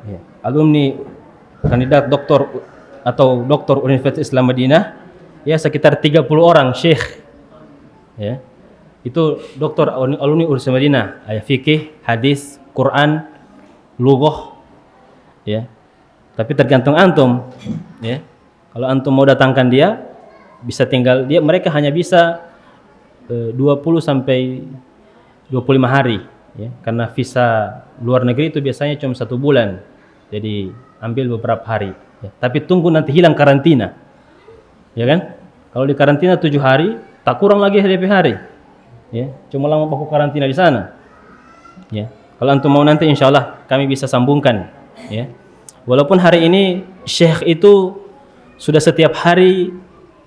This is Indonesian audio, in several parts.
Ya. Alumni kandidat doktor atau doktor Universitas Islam Madinah, ya sekitar 30 orang syekh. Ya. Itu doktor alumni Universitas Madinah, fikih, hadis, Quran, lughah, ya. Tapi tergantung antum, ya. Kalau antum mau datangkan dia, bisa tinggal dia, mereka hanya bisa 20 sampai 25 hari, ya. Karena visa luar negeri itu biasanya cuma 1 bulan. Jadi ambil beberapa hari, ya. Tapi tunggu nanti hilang karantina, ya kan? Kalau di karantina 7 hari, tak kurang lagi DP hari, ya. Cuma lama baku karantina di sana, ya. Kalau antum mau nanti insya Allah kami bisa sambungkan, ya. Walaupun hari ini syekh itu sudah setiap hari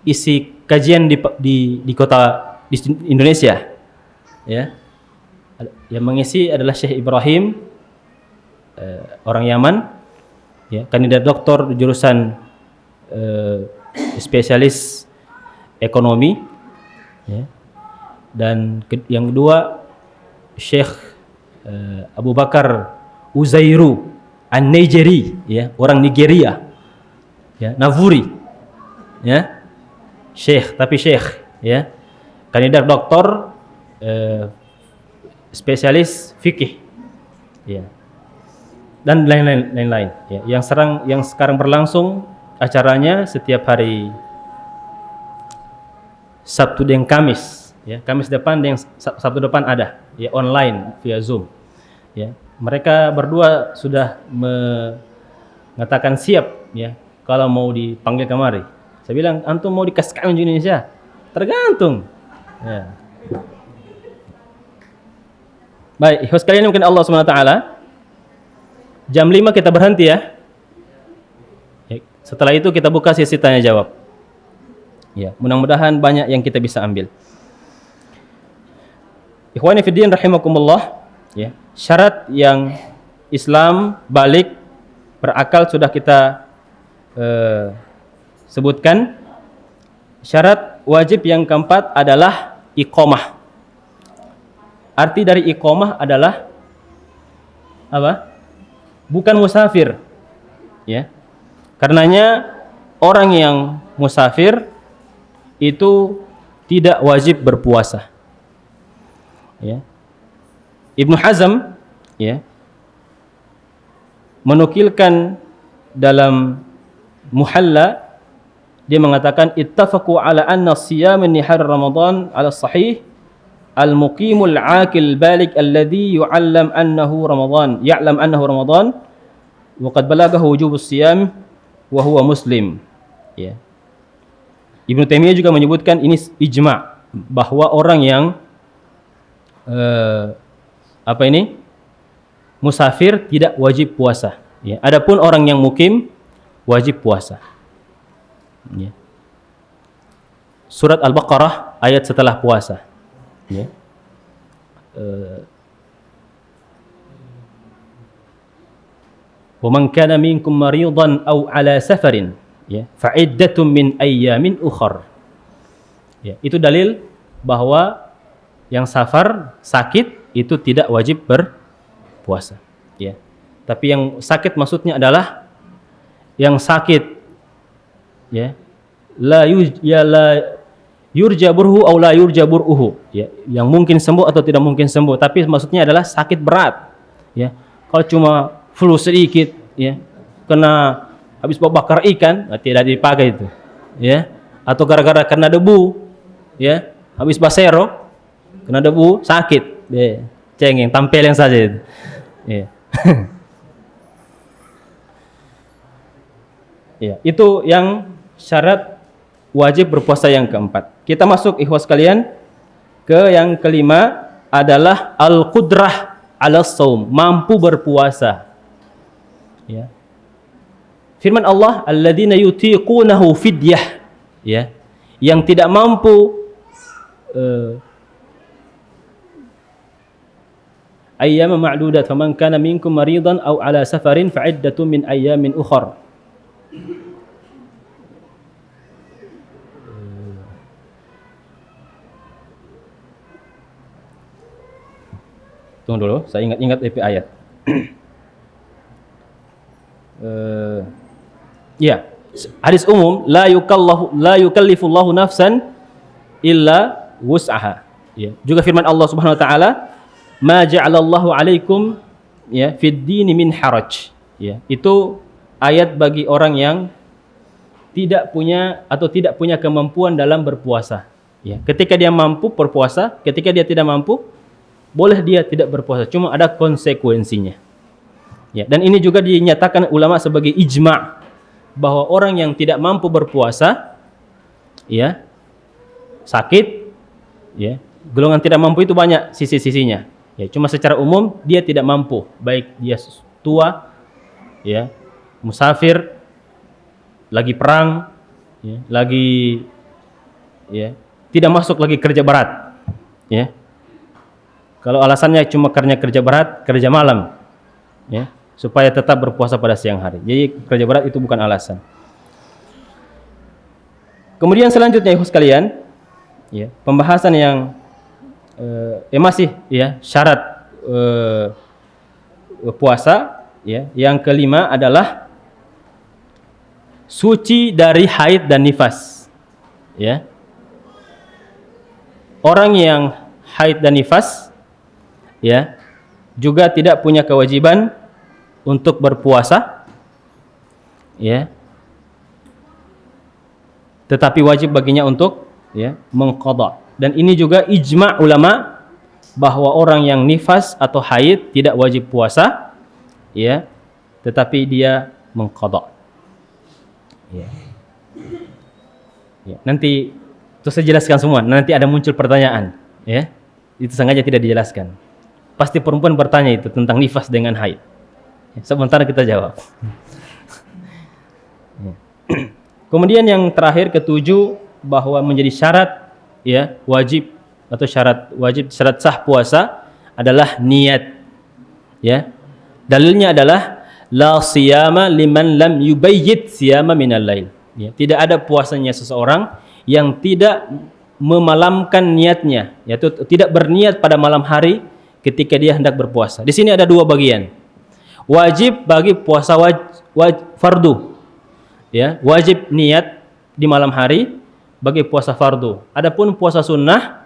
isi kajian di kota di Indonesia, ya. Yang mengisi adalah Syekh Ibrahim, orang Yaman, ya, kandidat doktor jurusan spesialis ekonomi, ya. Dan yang kedua Syekh Abu Bakar Uzairu An-Nigeri, ya, orang Nigeria, ya, Navuri, ya, Syekh, tapi Syekh, ya, kandidat doktor spesialis fikih, ya, dan lain-lain, ya. Yang sekarang berlangsung acaranya setiap hari Sabtu dan Kamis, ya. Kamis depan dan Sabtu depan ada, ya, online via Zoom, ya. Mereka berdua sudah mengatakan siap, ya, kalau mau dipanggil kemari. Saya bilang, antum mau dikasih kawin di Indonesia? Tergantung, ya. Baik, ikhwas sekalian mungkin Allah SWT, jam 5 kita berhenti, ya. Setelah itu kita buka sesi tanya jawab, ya. Mudah-mudahan banyak yang kita bisa ambil. Ikhwani fiddin rahimakumullah, ya. Syarat yang Islam balik berakal sudah kita sebutkan. Syarat wajib yang keempat adalah iqamah. Arti dari iqamah adalah apa? Bukan musafir, ya. Karenanya orang yang musafir itu tidak wajib berpuasa, ya. Ibnu Hazm, ya, menukilkan dalam Muhalla, dia mengatakan ittafaqu ala anna siyam nihar Ramadan ala sahih al-muqimul 'aqil balik alladhi ya'lam annahu Ramadan wa qad balaghahu wujubus siyam wa huwa muslim, ya. Ibnu Taimiyah juga menyebutkan ini ijma' bahwa orang yang musafir tidak wajib puasa, ya. Adapun orang yang mukim wajib puasa, ya. Surat Al-Baqarah ayat setelah puasa, ya. Wa man kana minkum maridan aw ala safarin, ya, fa iddatun min ayyamin ukhar, ya. Itu dalil bahwa yang safar, sakit, itu tidak wajib berpuasa, ya. Tapi yang sakit maksudnya adalah yang sakit, ya, la yurja burhu aw la yurja bur'uhu, ya, yang mungkin sembuh atau tidak mungkin sembuh, tapi maksudnya adalah sakit berat, ya. Kalau cuma flu sedikit, ya, kena habis bakar ikan, tidak dipakai itu, ya. Atau gara-gara kena debu, ya, habis basero kena debu sakit, ya, cengeng tampelin saja itu, ya. Ya, itu yang syarat wajib berpuasa yang keempat. Kita masuk ikhwas kalian ke yang kelima, adalah al-qudrah 'ala shaum, mampu berpuasa, ya. Firman Allah, alladzina yutiqunahu fidyah, ya, yang tidak mampu ayyaman ma'dudat, faman kana minkum maridan aw ala safarin fa iddatun min ayyamin ukhra. Tunggu dulu, saya ingat-ingat DP ayat. Ya, hadis umum, la yukallifullahu nafsan illa wus'aha. Ya, juga firman Allah Subhanahu wa taala, ma ja'alallahu 'alaikum ya fid dini min haraj. Ya, itu ayat bagi orang yang tidak punya kemampuan dalam berpuasa. Ya, ketika dia mampu berpuasa, ketika dia tidak mampu, boleh dia tidak berpuasa, cuma ada konsekuensinya. Ya, dan ini juga dinyatakan ulama sebagai ijma' bahwa orang yang tidak mampu berpuasa, ya, sakit, ya, golongan tidak mampu itu banyak sisi-sisinya. Ya, cuma secara umum dia tidak mampu, baik dia tua, ya, musafir, lagi perang, ya, lagi, ya, tidak masuk lagi kerja berat, ya. Kalau alasannya cuma karena kerja berat, kerja malam, ya, supaya tetap berpuasa pada siang hari. Jadi kerja berat itu bukan alasan. Kemudian selanjutnya ikhwas sekalian, ya, pembahasan yang masih ya syarat puasa, ya. Yang kelima adalah suci dari haid dan nifas. Ya. Orang yang haid dan nifas, ya, juga tidak punya kewajiban untuk berpuasa, ya, tetapi wajib baginya untuk, ya, mengqadha. Dan ini juga ijma' ulama bahwa orang yang nifas atau haid tidak wajib puasa, ya, tetapi dia mengqadha. Ya. Ya, nanti itu saya jelaskan semua. Nanti ada muncul pertanyaan, ya. Itu sengaja tidak dijelaskan. Pasti perempuan bertanya itu tentang nifas dengan haid. Sebentar kita jawab. Kemudian yang terakhir, ketujuh, bahwa menjadi syarat, ya, wajib atau syarat sah puasa adalah niat. Ya. Dalilnya adalah la siyama liman lam yubayyit siyama minal lail. Ya, tidak ada puasanya seseorang yang tidak memalamkan niatnya, yaitu tidak berniat pada malam hari ketika dia hendak berpuasa. Di sini ada dua bagian. Wajib bagi puasa fardu, ya, wajib niat di malam hari bagi puasa fardu. Adapun puasa sunnah,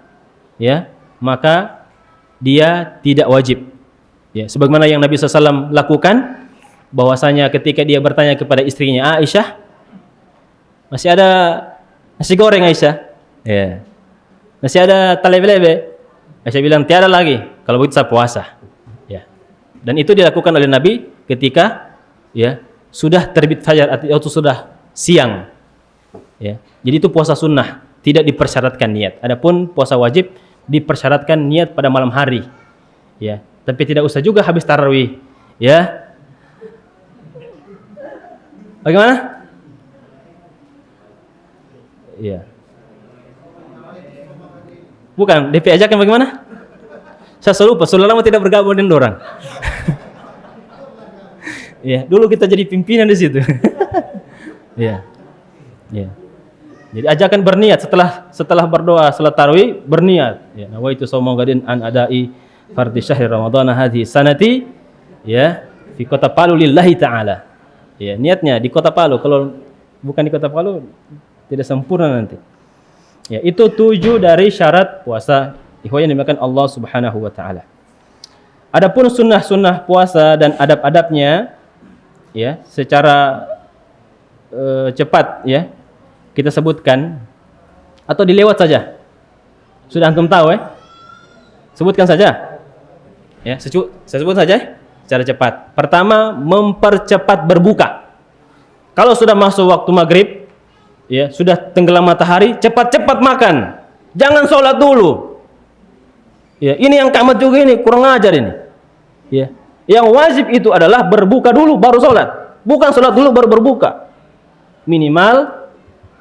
ya, maka dia tidak wajib. Ya, sebagaimana yang Nabi SAW lakukan, bahwasanya ketika dia bertanya kepada istrinya Aisyah, masih ada nasi goreng Aisyah? Ya. Masih ada talebe-lebe? Aisyah bilang tiada lagi. Kalau begitu saya puasa. Ya. Dan itu dilakukan oleh Nabi ketika, ya, sudah terbit fajar atau sudah siang. Ya. Jadi itu puasa sunnah, tidak dipersyaratkan niat. Adapun puasa wajib dipersyaratkan niat pada malam hari. Ya. Tapi tidak usah juga habis tarawih. Ya. Bagaimana? Ya. Bukan, DP ajakan bagaimana? Saya selalu lupa, sudah lama tidak bergabung dengan orang. Ya, dulu kita jadi pimpinan di situ. Ya. Ya. Jadi ajakan berniat setelah berdoa salat tarawih, berniat. Ya, nawaitu shauma gadin an adai fardhi syahri ramadhan hadhihi sanati, ya, fi kota Palu lillahi taala. Ya, niatnya di kota Palu. Kalau bukan di kota Palu tidak sempurna nanti. Ya, itu 7 dari syarat puasa ikhwan yang dimuliakan Allah Subhanahu wa taala. Adapun sunnah-sunnah puasa dan adab-adabnya, ya, secara cepat, ya, kita sebutkan atau dilewat saja. Sudah antum tahu, ya? Sebutkan saja. Ya, saya sebut saja secara cepat. Pertama, mempercepat berbuka. Kalau sudah masuk waktu maghrib, ya, sudah tenggelam matahari, cepat-cepat makan. Jangan sholat dulu. Ya, ini yang kamat juga ini, kurang ajar ini. Ya. Yang wajib itu adalah berbuka dulu baru sholat. Bukan sholat dulu baru berbuka. Minimal,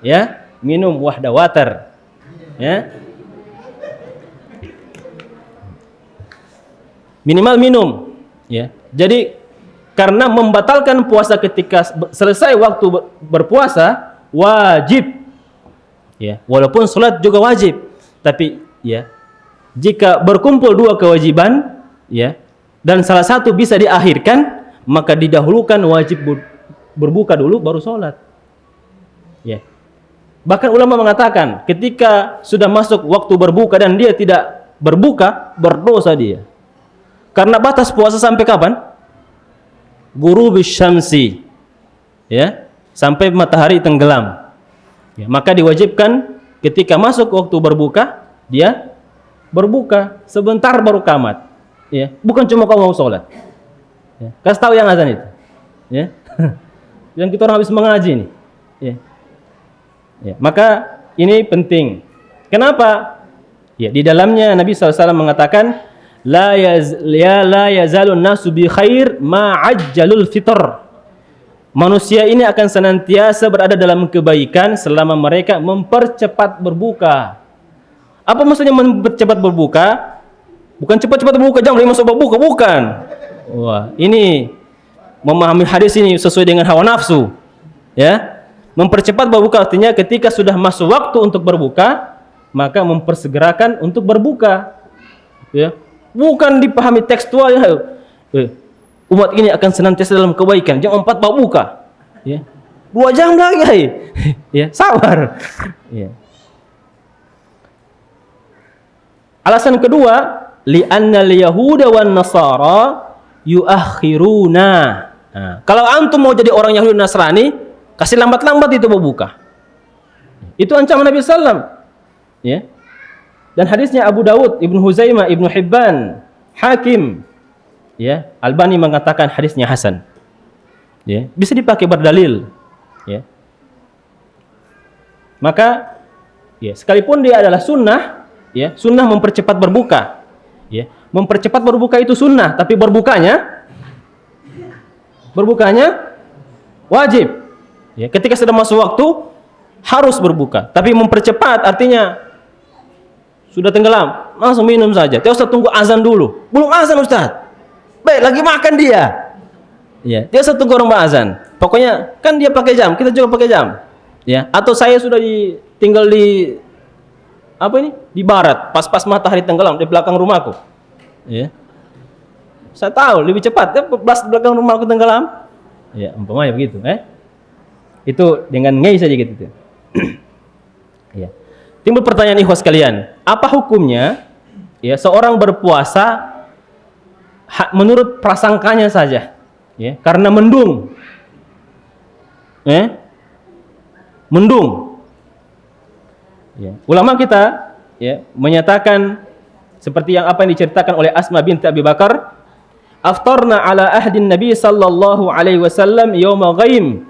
ya, minum wahdah water. Ya. Minimal minum. Ya. Jadi karena membatalkan puasa ketika selesai waktu berpuasa wajib, ya, walaupun sholat juga wajib, tapi, ya, jika berkumpul dua kewajiban, ya, dan salah satu bisa diakhirkan, maka didahulukan wajib berbuka dulu baru sholat. Ya. Bahkan ulama mengatakan ketika sudah masuk waktu berbuka dan dia tidak berbuka, berdosa dia. Karena batas puasa sampai kapan? Ghurubus syamsi. Ya, sampai matahari tenggelam. Ya, maka diwajibkan ketika masuk waktu berbuka, dia berbuka sebentar baru qamat. Ya, bukan cuma kau mau sholat. Ya, kasih tahu yang azan itu. Ya. Yang kita orang habis mengaji nih. Ya. Ya, maka ini penting. Kenapa? Ya, di dalamnya Nabi SAW mengatakan la yazalun nasu bi khair ma ajjalul fitr. Manusia ini akan senantiasa berada dalam kebaikan selama mereka mempercepat berbuka. Apa maksudnya mempercepat berbuka? Bukan cepat-cepat berbuka jam 5 masuk berbuka, bukan. Wah, ini memahami hadis ini sesuai dengan hawa nafsu. Ya. Mempercepat berbuka artinya ketika sudah masuk waktu untuk berbuka, maka mempersegerakan untuk berbuka. Ya. Bukan dipahami tekstual ya. Umat ini akan senantiasa dalam kebaikan. Jam 4 berbuka. Ya. 2 jam lagi. Ya, sabar. Ya. Alasan kedua, li'anna al-yahuda wan nasara yuakhiruna. Nah, kalau antum mau jadi orang Yahudi Nasrani, kasih lambat-lambat itu berbuka. Itu ancaman Nabi sallam. Ya. Dan hadisnya Abu Dawud, Ibnu Huzaimah, Ibnu Hibban, Hakim. Ya, Albani mengatakan hadisnya hasan. Ya, bisa dipakai berdalil. Ya. Maka ya, sekalipun dia adalah sunnah, ya, sunnah mempercepat berbuka. Ya, mempercepat berbuka itu sunnah, tapi berbukanya wajib. Ya, ketika sudah masuk waktu harus berbuka. Tapi mempercepat artinya sudah tenggelam, langsung minum saja. Tidak usah tunggu azan dulu. Belum azan Ustaz. Baik, lagi makan dia. Ya, dia usah tunggu orang azan. Pokoknya kan dia pakai jam, kita juga pakai jam. Ya, atau saya sudah tinggal di apa ini? Di barat, pas-pas matahari tenggelam di belakang rumahku. Ya. Saya tahu lebih cepat ya, pas belakang rumahku tenggelam. Ya, umpamanya begitu, Itu dengan ngei saja gitu. Ya. Timbul pertanyaan ikhwas sekalian, apa hukumnya ya seorang berpuasa menurut prasangkanya saja, ya, karena mendung. Mendung. Ya. Ulama kita ya menyatakan seperti yang apa yang diceritakan oleh Asma binti Abi Bakar, aftarna ala ahdin Nabi sallallahu alaihi wasallam yauma ghaim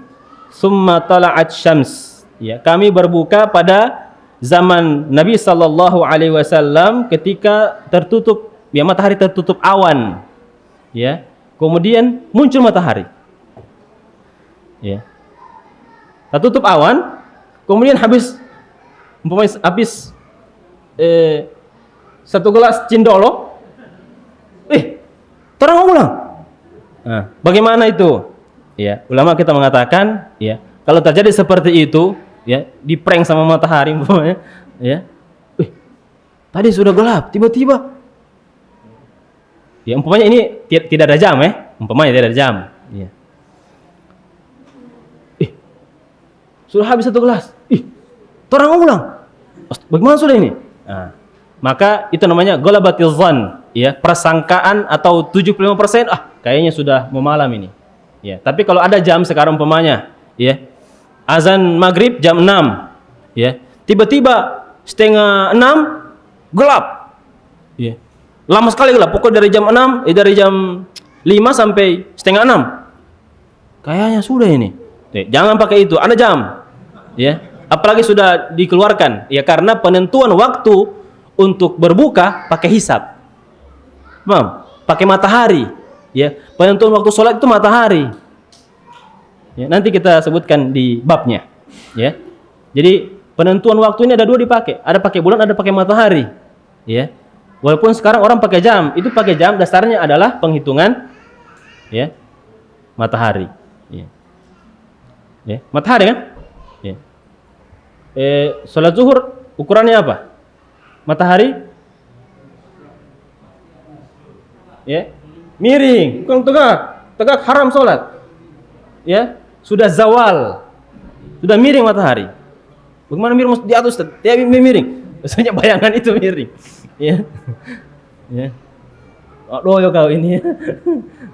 summa tala'at syams. Ya, kami berbuka pada zaman Nabi sallallahu alaihi wasallam ketika tertutup, ya, matahari tertutup awan. Ya. Kemudian muncul matahari. Ya. Tertutup awan, kemudian habis satu gelas cindolo. Terang ulang. Nah, bagaimana itu? Ya, ulama kita mengatakan, ya, kalau terjadi seperti itu, ya, diprank sama matahari umpamanya, ya. Tadi sudah gelap, tiba-tiba. Ya, umpamanya ini tidak ada jam, umpamanya tidak ada jam, ya. Sudah habis satu gelas. Terang ulang. Bagaimana sudah ini? Nah, maka itu namanya ghalabatiz dzan, ya, prasangkaan atau 75%, kayaknya sudah mau malam ini. Ya, tapi kalau ada jam sekarang umpamanya, ya, azan maghrib jam 6, ya, tiba-tiba setengah 6 gelap, ya, lama sekali gelap. Pokoknya dari jam 6, dari jam 5 sampai setengah 6, kayaknya sudah ini. Jangan pakai itu, ada jam, ya, apalagi sudah dikeluarkan, ya, karena penentuan waktu untuk berbuka pakai hisab, pakai matahari. Ya, penentuan waktu sholat itu matahari. Ya, nanti kita sebutkan di babnya. Ya, jadi penentuan waktu ini ada 2 dipakai. Ada pakai bulan, ada pakai matahari. Ya, walaupun sekarang orang pakai jam, itu pakai jam dasarnya adalah penghitungan, ya, matahari. Ya, ya, matahari kan? Ya. Sholat zuhur ukurannya apa? Matahari? Ya. Miring, bukan tegak. Tegak haram sholat. Ya. sudah zawal, sudah miring matahari. Bagaimana miring di atas? Dia miring. Maksudnya bayangan itu miring. Ya. Ya. Oh, kau ini.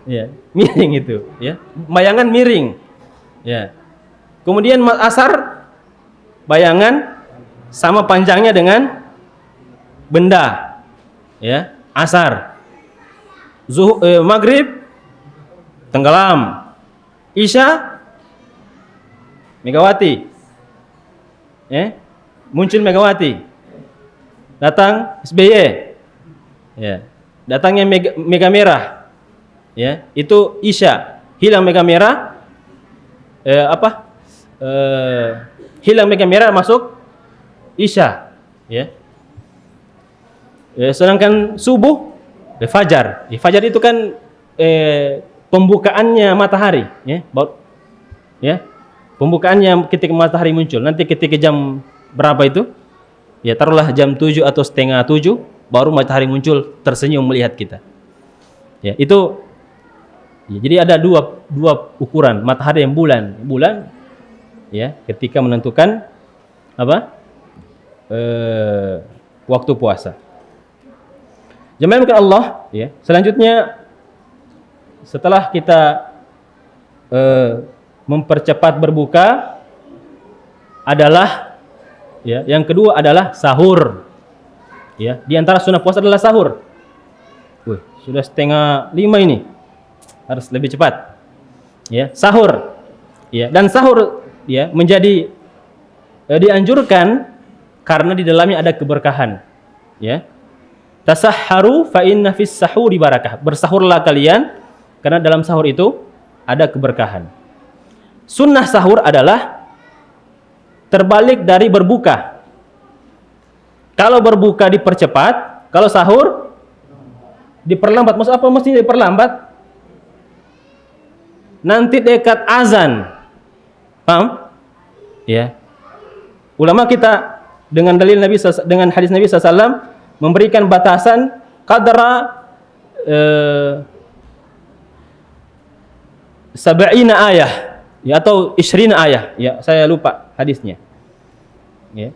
Ya, miring itu, ya. Bayangan miring. Ya. Kemudian asar bayangan sama panjangnya dengan benda. Ya, asar. Maghrib tenggelam. Isya Megawati. Ya. Muncul Megawati. Datang SBY. Ya. Datangnya mega merah, ya, itu Isya, hilang mega merah, hilang mega merah masuk Isya, ya. Sedangkan subuh, fajar, fajar itu kan pembukaannya matahari, ya, ya, pembukaannya ketika matahari muncul. Nanti ketika jam berapa itu, ya taruhlah jam 7 atau setengah 7. Baru matahari muncul tersenyum melihat kita. Ya, itu ya, jadi ada dua ukuran, matahari dan bulan. Bulan ya ketika menentukan apa? Waktu puasa. Jemaah Allah, ya. Selanjutnya setelah kita mempercepat berbuka adalah ya, yang kedua adalah sahur. Ya, di antara sunnah puasa adalah sahur. Wih, sudah 4:30 ini. Harus lebih cepat. Ya, sahur. Ya, dan sahur ya menjadi dianjurkan karena di dalamnya ada keberkahan. Ya. Tasahharu fa inna fis sahuri barakah. Bersahurlah kalian karena dalam sahur itu ada keberkahan. Sunnah sahur adalah terbalik dari berbuka. Kalau berbuka dipercepat, kalau sahur diperlambat. Maksud apa mesti diperlambat? Nanti dekat azan. Paham? Ya. Ulama kita dengan dalil Nabi dengan hadis Nabi SAW memberikan batasan qadra sab'ina ayah ya, atau 20 ayah. Ya, saya lupa hadisnya. Ya.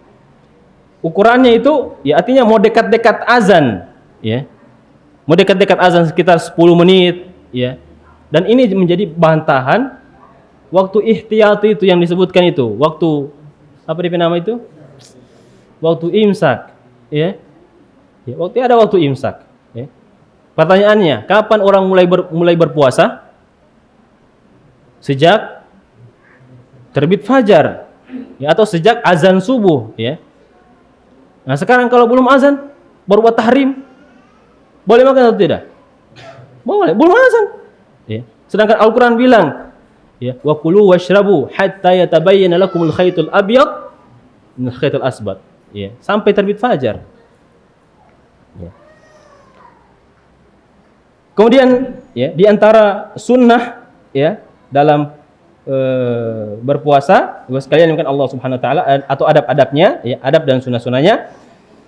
Ukurannya itu ya artinya mau dekat-dekat azan, ya. Mau dekat-dekat azan sekitar 10 menit, ya. Dan ini menjadi bantahan waktu ihtiyati itu yang disebutkan itu, waktu apa nama itu? Waktu imsak, ya. Ya, ada waktu imsak, ya. Pertanyaannya, kapan orang mulai berpuasa? Sejak terbit fajar, ya, atau sejak azan subuh, ya. Nah, sekarang kalau belum azan, baru buat tahrim, boleh makan atau tidak? Boleh, belum azan. Ya. Sedangkan Al-Quran bilang, ya, wa kulu washrabu hatta yatabayyana lakumul khaytul abyad minal khaytil asbad. Ya, sampai terbit fajar. Ya. Kemudian, ya, di antara sunnah, ya, dalam berpuasa, sekalian mungkin Allah Subhanahu wa taala, atau adab-adabnya, ya, adab dan sunnah-sunnahnya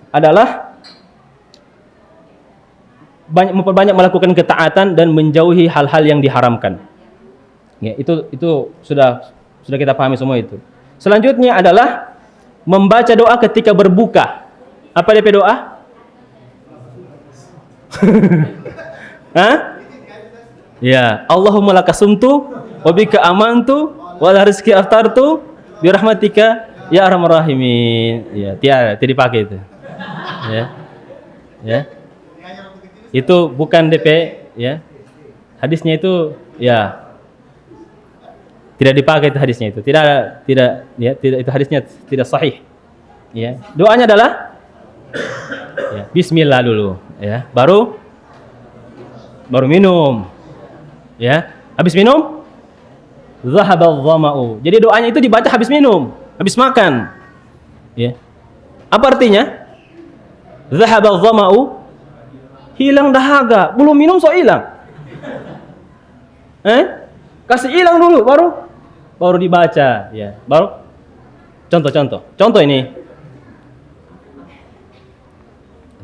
adalah memperbanyak melakukan ketaatan dan menjauhi hal-hal yang diharamkan. Ya, itu sudah kita pahami semua itu. Selanjutnya adalah membaca doa ketika berbuka. Apa DP doa? Hah? Ya, Allahumma lakasumtu wa bika amantu wa la rizqi aftartu bi rahmatika ya arhamar rahimin. Ya, tidak dipakai itu. Ya. Ya. Itu bukan DP, ya. Hadisnya itu ya tidak dipakai itu hadisnya itu. Tidak itu hadisnya tidak sahih. Ya. Doanya adalah ya, bismillah dulu, ya. Baru minum. Ya. Habis minum zahabal dhama'u. Jadi doanya itu dibaca habis minum, habis makan. Ya. Apa artinya? Zahabal dhama'u, hilang dahaga. Belum minum so hilang. Kasih hilang dulu baru dibaca, ya. Baru contoh ini.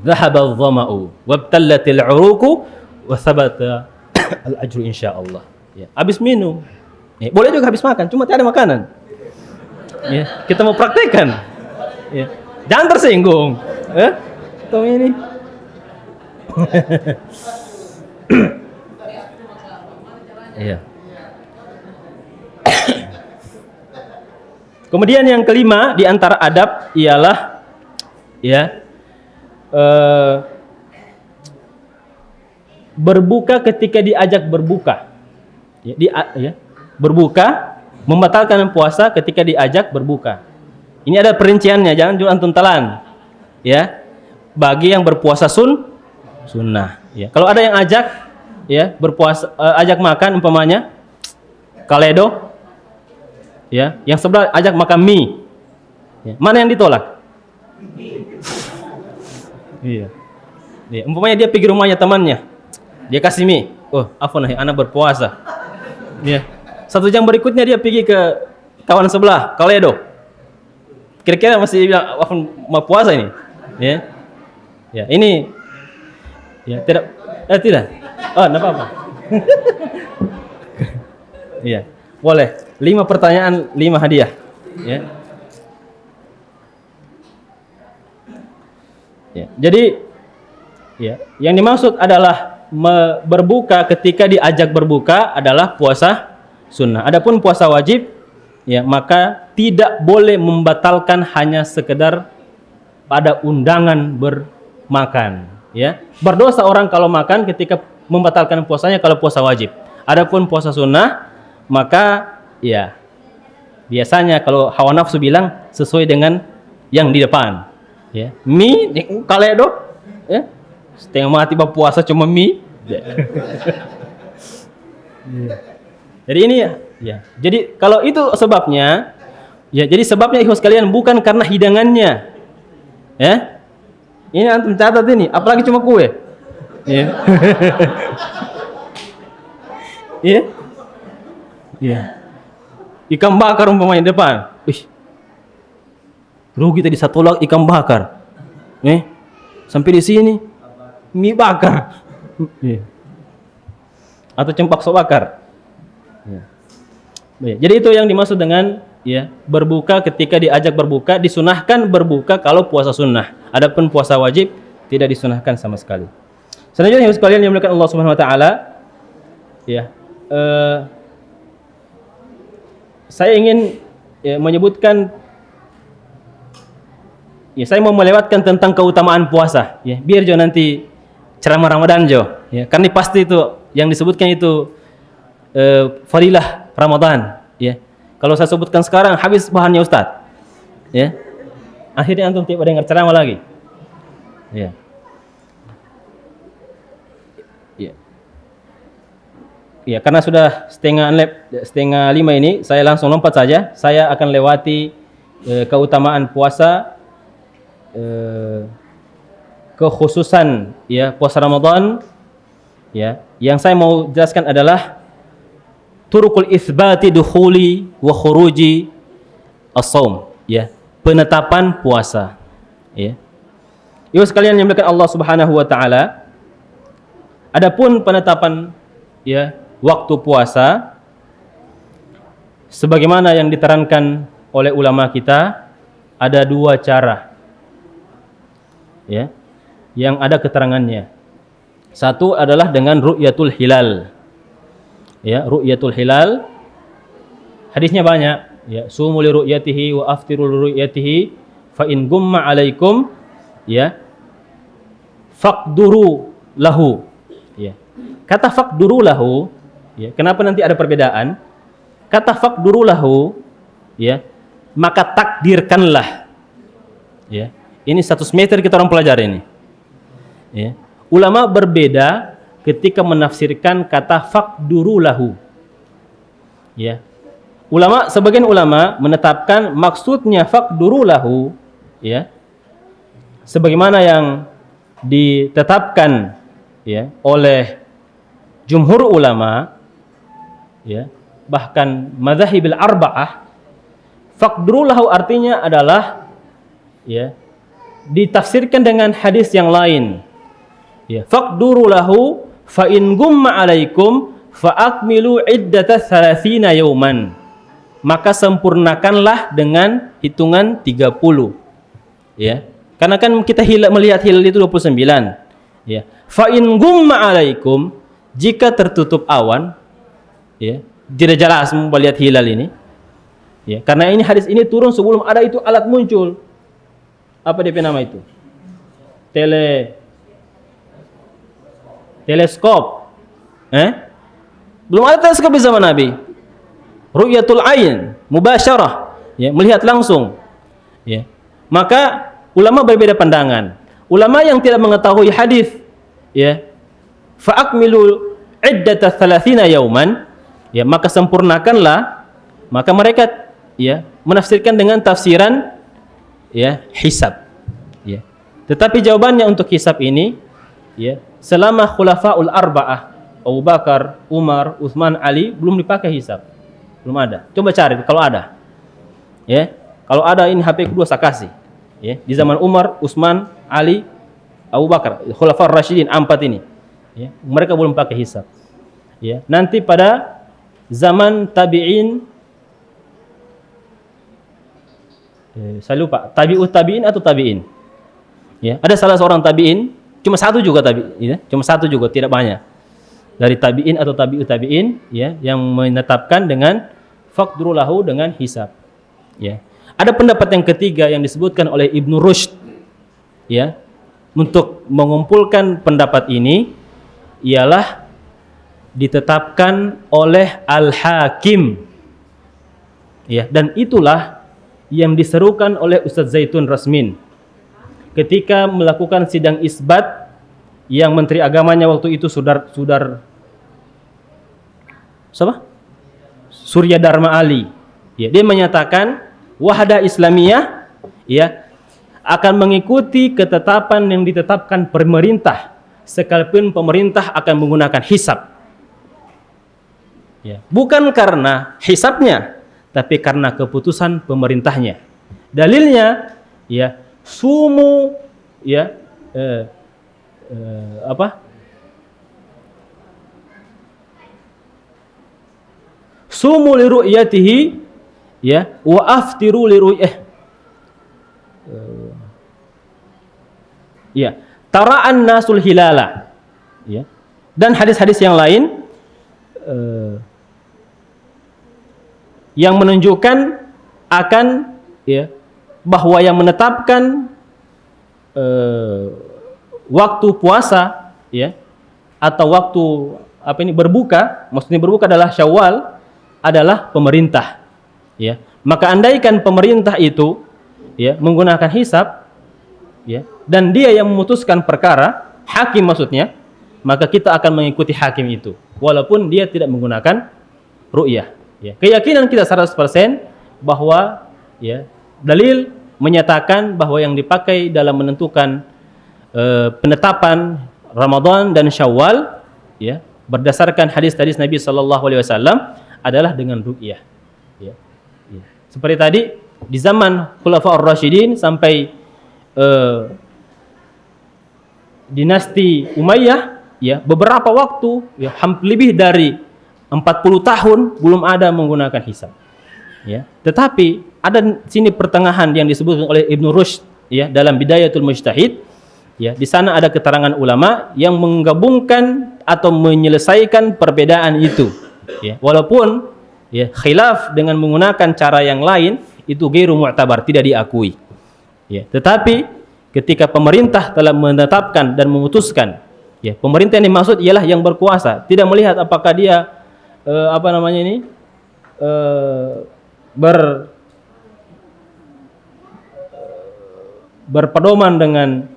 Zahabal dhama'u wabtallatil 'uruqu wa thabata al-ajru insyaallah. Ya. Habis minum, Boleh juga habis makan, cuma tidak ada makanan. Ya, kita mau praktekkan. Ya. Jangan tersinggung. Tuh ini. Iya. Kemudian yang kelima di antara adab ialah ya berbuka ketika diajak berbuka. Berbuka, membatalkan puasa ketika diajak berbuka. Ini ada perinciannya, jangan juga antum telan. Ya. Bagi yang berpuasa sunnah, ya. Kalau ada yang ajak ya berpuasa ajak makan umpamanya kaledo, ya, yang sebelah ajak makan mie. Ya. Mana yang ditolak? Iya. Ya, umpamanya dia pergi rumahnya temannya. Dia kasih mie. Oh, afwan, anak berpuasa. Ya. 1 jam berikutnya dia pergi ke kawan sebelah, kaledo. Kira-kira masih bilang afwan mau puasa ini? Ya. Ya, ini ya tidak Oh, enggak apa-apa. Iya. Boleh. 5 pertanyaan, 5 hadiah. Ya. Ya. Jadi ya, yang dimaksud adalah berbuka ketika diajak berbuka adalah puasa sunnah. Adapun puasa wajib ya, maka tidak boleh membatalkan hanya sekedar pada undangan bermakan, ya. Berdosa orang kalau makan ketika membatalkan puasanya kalau puasa wajib. Adapun puasa sunnah maka ya biasanya kalau hawa nafsu bilang sesuai dengan yang di depan, ya. Mie kaledo, ya. Setengah mati puasa cuma mie. Ya. Jadi ini ya. Jadi kalau itu sebabnya, ya, jadi sebabnya ikhwas kalian bukan karena hidangannya. Ya. Ini antum catat ini, apalagi cuma kue. Ya. Iya. Iya. Ikan bakar umpamanya di depan. Rugi tadi 1 log ikan bakar. Sampai di sini mie bakar. Atau cempakso bakar. Jadi itu yang dimaksud dengan ya berbuka ketika diajak berbuka. Disunahkan berbuka kalau puasa sunnah. Adapun puasa wajib tidak disunahkan sama sekali. Selanjutnya sekalian yang dimuliakan Allah Subhanahu wa taala, ya. Saya ingin ya, menyebutkan ya, saya mau melewatkan tentang keutamaan puasa, ya. Biar jo nanti ceramah Ramadan jo, ya. Karena pasti itu yang disebutkan itu fadilah Ramadan, ya. Kalau saya sebutkan sekarang habis bahannya Ustaz, ya. Akhirnya antum tidak dengar ceramah lagi, ya. Ya. Ya, karena sudah setengah 5 ini, saya langsung lompat saja. Saya akan lewati keutamaan puasa, kekhususan ya puasa Ramadan. Ya, yang saya mau jelaskan adalah turukul itsbati dukhuli wa khuruji as-shaum, ya, penetapan puasa, ya. Ibu sekalian yang dimuliakan Allah Subhanahu wa taala, adapun penetapan ya waktu puasa sebagaimana yang diterangkan oleh ulama kita ada 2 cara, ya, yang ada keterangannya. Satu adalah dengan ru'yatul hilal, ya, ru'yatul hilal hadisnya banyak, ya, sumu li ru'yatihi wa aftiru li ru'yatihi fa in gumma alaikum, ya, faqduru lahu, ya. Kata faqduru lahu, ya, kenapa nanti ada perbedaan? Kata faqduru lahu, ya, maka takdirkanlah, ya. Ini 100 meter kita orang pelajari ini, ya. Ulama berbeda ketika menafsirkan kata faqduru lahu, ya. Sebagian ulama menetapkan maksudnya faqduru lahu, ya, sebagaimana yang ditetapkan, ya, oleh jumhur ulama, ya, bahkan madzahibil arba'ah. Faqduru lahu artinya adalah, ya, ditafsirkan dengan hadis yang lain, ya, faqduru lahu fa in gumma alaikum Fa'akmilu iddata 30 yauman. Maka sempurnakanlah dengan hitungan 30. Ya. Karena kan kita melihat hilal itu 29. Ya. Fa in gumma alaikum, jika tertutup awan, ya, tidak jelas melihat hilal ini. Ya, karena ini hadis ini turun sebelum ada itu alat muncul. Apa DP nama itu? Teleskop. Belum ada teleskop di zaman Nabi. Ru'yatul ain, mubasyarah, ya, melihat langsung. Ya. Maka ulama berbeda pandangan. Ulama yang tidak mengetahui hadis, ya, fa'akmilu iddata 30 yauman, ya, maka sempurnakanlah, maka mereka, ya, menafsirkan dengan tafsiran, ya, hisab, ya. Tetapi jawabannya untuk hisab ini, ya, selama khulafaul arba'ah Abu Bakar, Umar, Utsman, Ali belum dipakai hisab. Belum ada. Coba cari kalau ada. Ya. Kalau ada ini HP kedua saya kasih. Ya, di zaman Umar, Utsman, Ali, Abu Bakar, Khulafaur Rasyidin 4 ini. Ya, mereka belum pakai hisab. Ya, nanti pada zaman tabi'in, saya lupa, tabi'ut tabi'in atau tabi'in. Ya, ada salah seorang tabi'in, cuma satu juga tabi'in, ya, cuma satu juga, tidak banyak. Dari tabi'in atau tabi'ut tabi'in, ya, yang menetapkan dengan faqdru lahu dengan hisab. Ya. Ada pendapat yang ketiga yang disebutkan oleh Ibnu Rushd, ya, untuk mengumpulkan pendapat ini ialah ditetapkan oleh Al-Hakim. Ya, dan itulah yang diserukan oleh Ustaz Zaitun Rasmin ketika melakukan sidang isbat yang menteri agamanya waktu itu Surya Dharma Ali. Ya, dia menyatakan Wahdah Islamiyah, ya, akan mengikuti ketetapan yang ditetapkan pemerintah sekalipun pemerintah akan menggunakan hisab. Ya, bukan karena hisabnya, tapi karena keputusan pemerintahnya. Dalilnya, ya, sumu, ya, sumu li ru'yatihi, ya, wa aftiru li ya, tara'an nasul hilala, ya, dan hadis-hadis yang lain yang menunjukkan akan, ya, bahwa yang menetapkan waktu puasa, ya, atau waktu berbuka, maksudnya berbuka adalah Syawal, adalah pemerintah. Ya, maka andaikan pemerintah itu, ya, menggunakan hisab, ya, dan dia yang memutuskan perkara, hakim maksudnya, maka kita akan mengikuti hakim itu walaupun dia tidak menggunakan ru'yah. Ya, keyakinan kita 100% bahwa, ya, dalil menyatakan bahwa yang dipakai dalam menentukan penetapan Ramadan dan Syawal, ya, berdasarkan hadis-hadis Nabi sallallahu alaihi wasallam adalah dengan ru'yah. Ya. Ya. Seperti tadi di zaman Khulafaur Rasyidin sampai dinasti Umayyah, ya, beberapa waktu, ya, lebih dari 40 tahun belum ada menggunakan hisab. Ya. Tetapi ada sini pertengahan yang disebut oleh Ibnu Rushd, ya, dalam Bidayatul Mujtahid, ya, di sana ada keterangan ulama yang menggabungkan atau menyelesaikan perbedaan itu. Ya, walaupun, ya, khilaf dengan menggunakan cara yang lain itu ghairu mu'tabar, tidak diakui. Ya, tetapi ketika pemerintah telah menetapkan dan memutuskan, ya, pemerintah yang dimaksud ialah yang berkuasa, tidak melihat apakah dia berpedoman dengan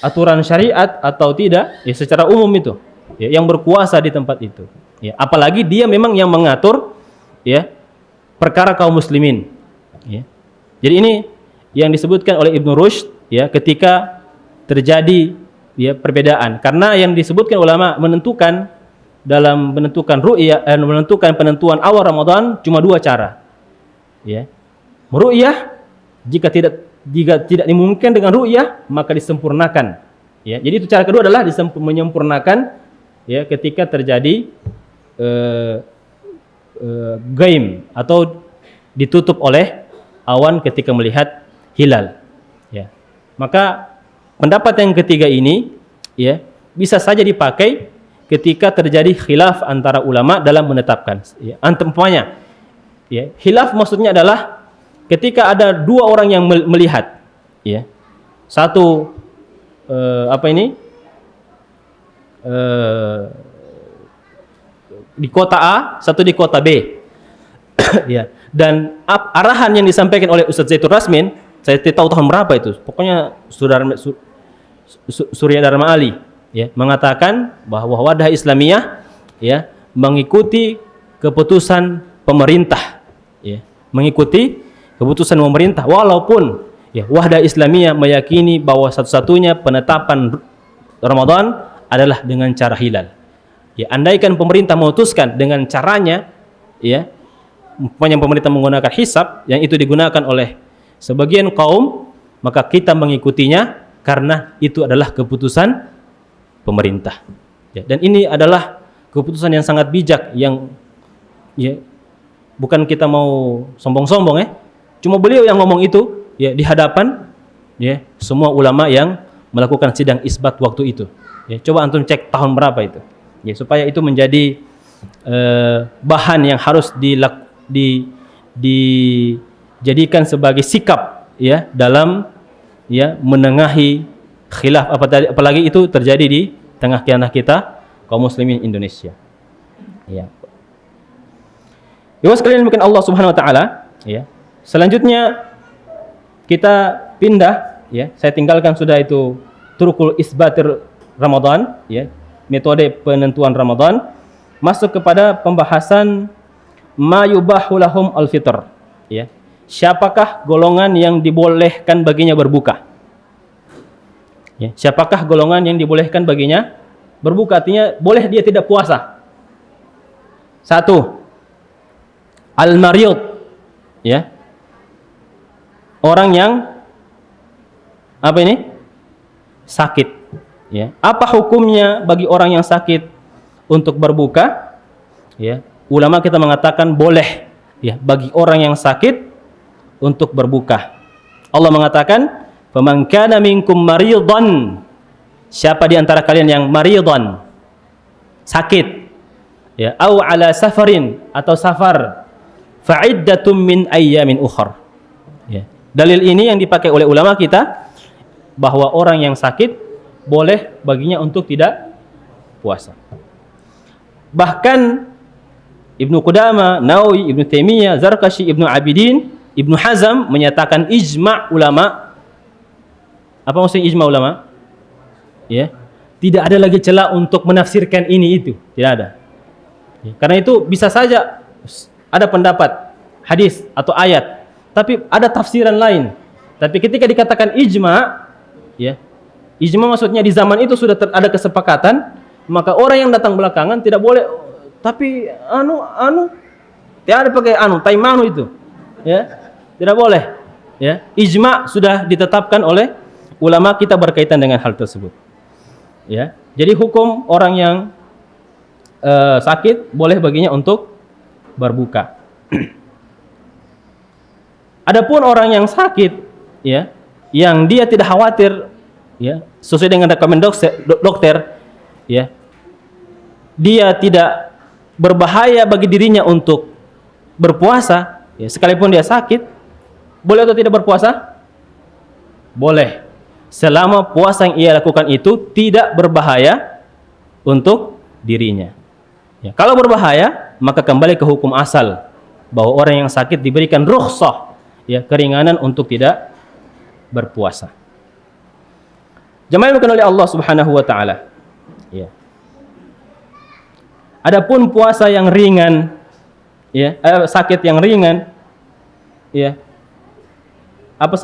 aturan syariat atau tidak, ya, secara umum itu, ya, yang berkuasa di tempat itu, ya, apalagi dia memang yang mengatur, ya, perkara kaum muslimin, ya. Jadi ini yang disebutkan oleh Ibnu Rushd, ya, ketika terjadi, ya, perbedaan, karena yang disebutkan ulama menentukan dalam menentukan ru'yah, menentukan penentuan awal Ramadan cuma 2 cara, ya. Ru'yah, jika tidak dimungkinkan dengan ru'yah maka disempurnakan, ya. Jadi itu cara kedua adalah menyempurnakan ya ketika terjadi gaim atau ditutup oleh awan ketika melihat hilal, ya. Maka pendapat yang ketiga ini, ya, bisa saja dipakai ketika terjadi khilaf antara ulama dalam menetapkan, ya. Umpamanya, ya, khilaf maksudnya adalah ketika ada dua orang yang melihat, ya, satu di kota A, satu di kota B. Ya. Dan arahan yang disampaikan oleh Ustaz Zaitun Rasmin, saya tidak tahu tahun berapa itu. Pokoknya Surya Dharma Ali, ya, mengatakan bahwa Wadah Islamiyah, ya, mengikuti keputusan pemerintah, ya, mengikuti keputusan pemerintah, walaupun, ya, Wadah Islamiyah meyakini bahwa satu-satunya penetapan Ramadan adalah dengan cara hilal. Ya, andaikan pemerintah memutuskan dengan caranya, ya, umpamanya pemerintah menggunakan hisab yang itu digunakan oleh sebagian kaum, maka kita mengikutinya karena itu adalah keputusan pemerintah. Ya, dan ini adalah keputusan yang sangat bijak yang, ya, bukan kita mau sombong-sombong, ya. Cuma beliau yang ngomong itu, ya, di hadapan, ya, semua ulama yang melakukan sidang isbat waktu itu. Ya, coba antum cek tahun berapa itu. Ya, supaya itu menjadi bahan yang harus dijadikan sebagai sikap, ya, dalam, ya, menengahi khilaf apalagi itu terjadi di tengah-tengah kita kaum muslimin Indonesia. Ya. Ya, sekalian mungkin Allah Subhanahu wa taala, ya. Selanjutnya kita pindah, ya. Saya tinggalkan sudah itu turukul isbatir Ramadan, ya, metode penentuan Ramadan, masuk kepada pembahasan ma yubahu lahum al-fitr, ya. Siapakah golongan yang dibolehkan baginya berbuka? Ya, siapakah golongan yang dibolehkan baginya berbuka? Artinya boleh dia tidak puasa. Satu, al-marid, ya. Orang yang apa ini? Sakit. Ya. Apa hukumnya bagi orang yang sakit untuk berbuka? Ya. Ulama kita mengatakan boleh, ya, bagi orang yang sakit untuk berbuka. Allah mengatakan, "Faman kana minkum maridan." Siapa di antara kalian yang maridan, sakit, ya, au ala safarin, atau safar, fa'iddatum min ayyamin ukhra. Ya. Dalil ini yang dipakai oleh ulama kita bahwa orang yang sakit boleh baginya untuk tidak puasa. Bahkan Ibnu Qudamah, Nawawi, Ibnu Taimiyah, Zarkashi, Ibnu Abidin, Ibnu Hazm menyatakan ijma' ulama. Apa maksudnya ijma' ulama? Ya, tidak ada lagi celah untuk menafsirkan ini itu, tidak ada. Ya, karena itu bisa saja ada pendapat hadis atau ayat, tapi ada tafsiran lain. Tapi ketika dikatakan ijma', ya, ijma maksudnya di zaman itu sudah ada kesepakatan, maka orang yang datang belakangan tidak boleh. Tapi tidak ada pakai taimanu itu, ya, tidak boleh. Ya, ijma sudah ditetapkan oleh ulama kita berkaitan dengan hal tersebut. Ya, jadi hukum orang yang sakit boleh baginya untuk berbuka. Adapun orang yang sakit, ya, yang dia tidak khawatir, ya, sesuai dengan rekomen dokter, ya, dia tidak berbahaya bagi dirinya untuk berpuasa, ya, sekalipun dia sakit, boleh atau tidak berpuasa? Boleh, selama puasa yang ia lakukan itu tidak berbahaya untuk dirinya. Ya, kalau berbahaya, maka kembali ke hukum asal bahwa orang yang sakit diberikan rukhsah, ya, keringanan untuk tidak berpuasa. Jamaah yang oleh Allah Subhanahu wa taala. Ya. Adapun puasa yang ringan, ya, sakit yang ringan, ya. Apa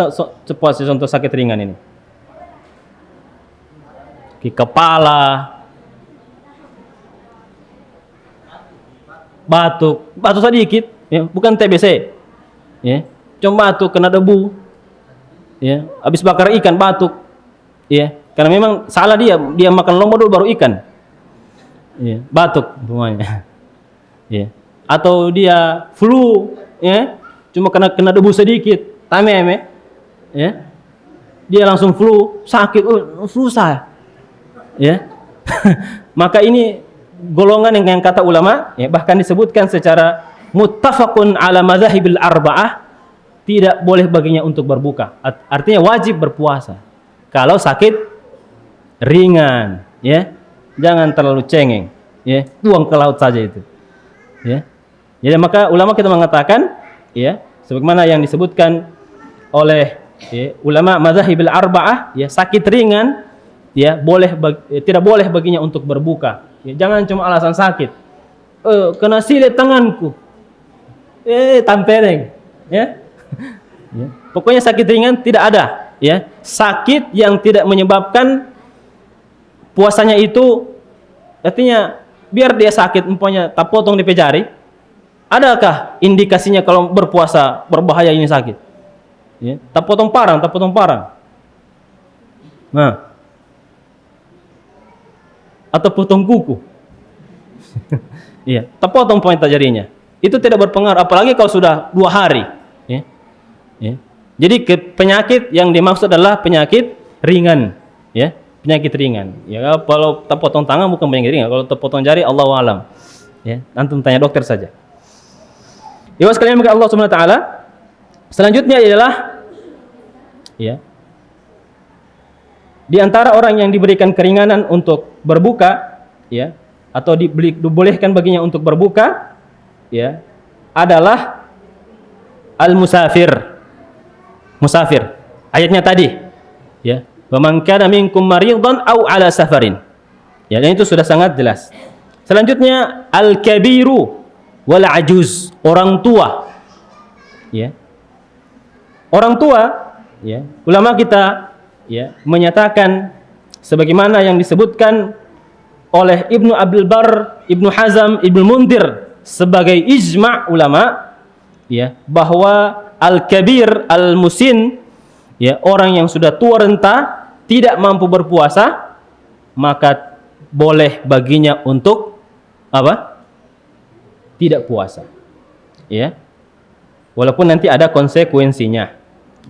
puasa contoh sakit ringan ini? Kepala, batuk sedikit, ya, bukan TBC, ya, cuma batuk kena debu, ya, habis bakar ikan batuk, ya, karena memang salah dia makan lomo dulu baru ikan, ya, batuk umpamanya. Ya. Atau dia flu, ya, cuma kena debu sedikit, tameme, ya, dia langsung flu, sakit, susah, ya. Maka ini golongan yang kata ulama, ya, bahkan disebutkan secara muttafaqun ala madzahibil arba'ah, tidak boleh baginya untuk berbuka. Artinya wajib berpuasa kalau sakit ringan, ya, jangan terlalu cengeng, ya, buang ke laut saja itu, ya. Jadi maka ulama kita mengatakan, ya, sebagaimana yang disebutkan oleh, ya, ulama mazhabil arba'ah, ya, sakit ringan, ya, tidak boleh baginya untuk berbuka. Ya, jangan cuma alasan sakit. Kena silet tanganku. Tampering, ya. Ya. Pokoknya sakit ringan tidak ada, ya. Sakit yang tidak menyebabkan puasanya itu, artinya biar dia sakit, umpamanya tak potong di jari. Adakah indikasinya kalau berpuasa berbahaya ini sakit? Ya, tak potong parang. Nah, atau potong kuku. Iya, tak potong poin jarinya. Itu tidak berpengaruh, apalagi kalau sudah 2 hari. Ya. Ya. Jadi penyakit yang dimaksud adalah penyakit ringan, ya, penyakit ringan. Ya, kalau tak potong tangan bukan penyakit ringan. Kalau tak potong jari, Allahu a'lam. Ya, antum tanya dokter saja. Ya, sekalian maka Allah Subhanahu wa taala. Selanjutnya adalah, ya, di antara orang yang diberikan keringanan untuk berbuka, ya, atau dibolehkan baginya untuk berbuka, ya, adalah al-musafir. Musafir. Ayatnya tadi, ya, wa man kana minkum maridhan aw ala safarin. Ya, dan itu sudah sangat jelas. Selanjutnya al-kabiru wal ajuz, orang tua, ya, orang tua, ya, ulama kita, ya, menyatakan sebagaimana yang disebutkan oleh Ibnu Abdul Bar, Ibnu Hazm, Ibnu Mundir sebagai ijma' ulama, ya, bahwa al-kabir, al-musin, ya, orang yang sudah tua renta tidak mampu berpuasa, maka boleh baginya untuk apa? Tidak puasa, ya, walaupun nanti ada konsekuensinya,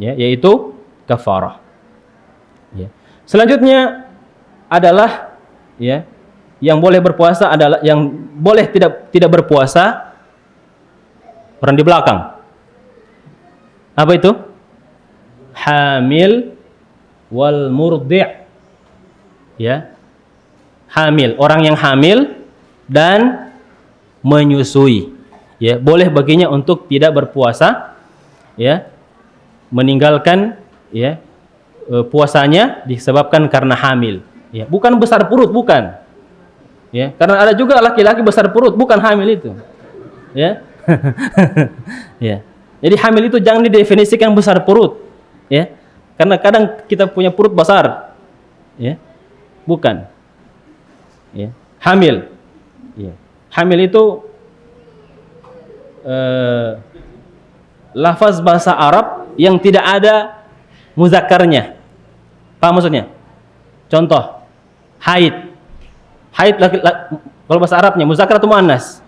ya, yaitu kafarah. Ya. Selanjutnya adalah, ya, yang boleh berpuasa adalah yang boleh tidak berpuasa orang di belakang. Apa itu? Hamil wal murdi', ya, hamil, orang yang hamil dan menyusui, ya, boleh baginya untuk tidak berpuasa, ya, meninggalkan, ya, puasanya disebabkan karena hamil, ya, bukan besar perut, bukan, ya, karena ada juga laki-laki besar perut bukan hamil itu, ya. Ya, jadi hamil itu jangan didefinisikan besar perut, ya, karena kadang kita punya perut besar, ya, bukan, ya, hamil, ya. Hamil itu lafaz bahasa Arab yang tidak ada muzakkarnya. Paham maksudnya? Contoh, haid. Haid kalau bahasa Arabnya muzakkar atau muannas?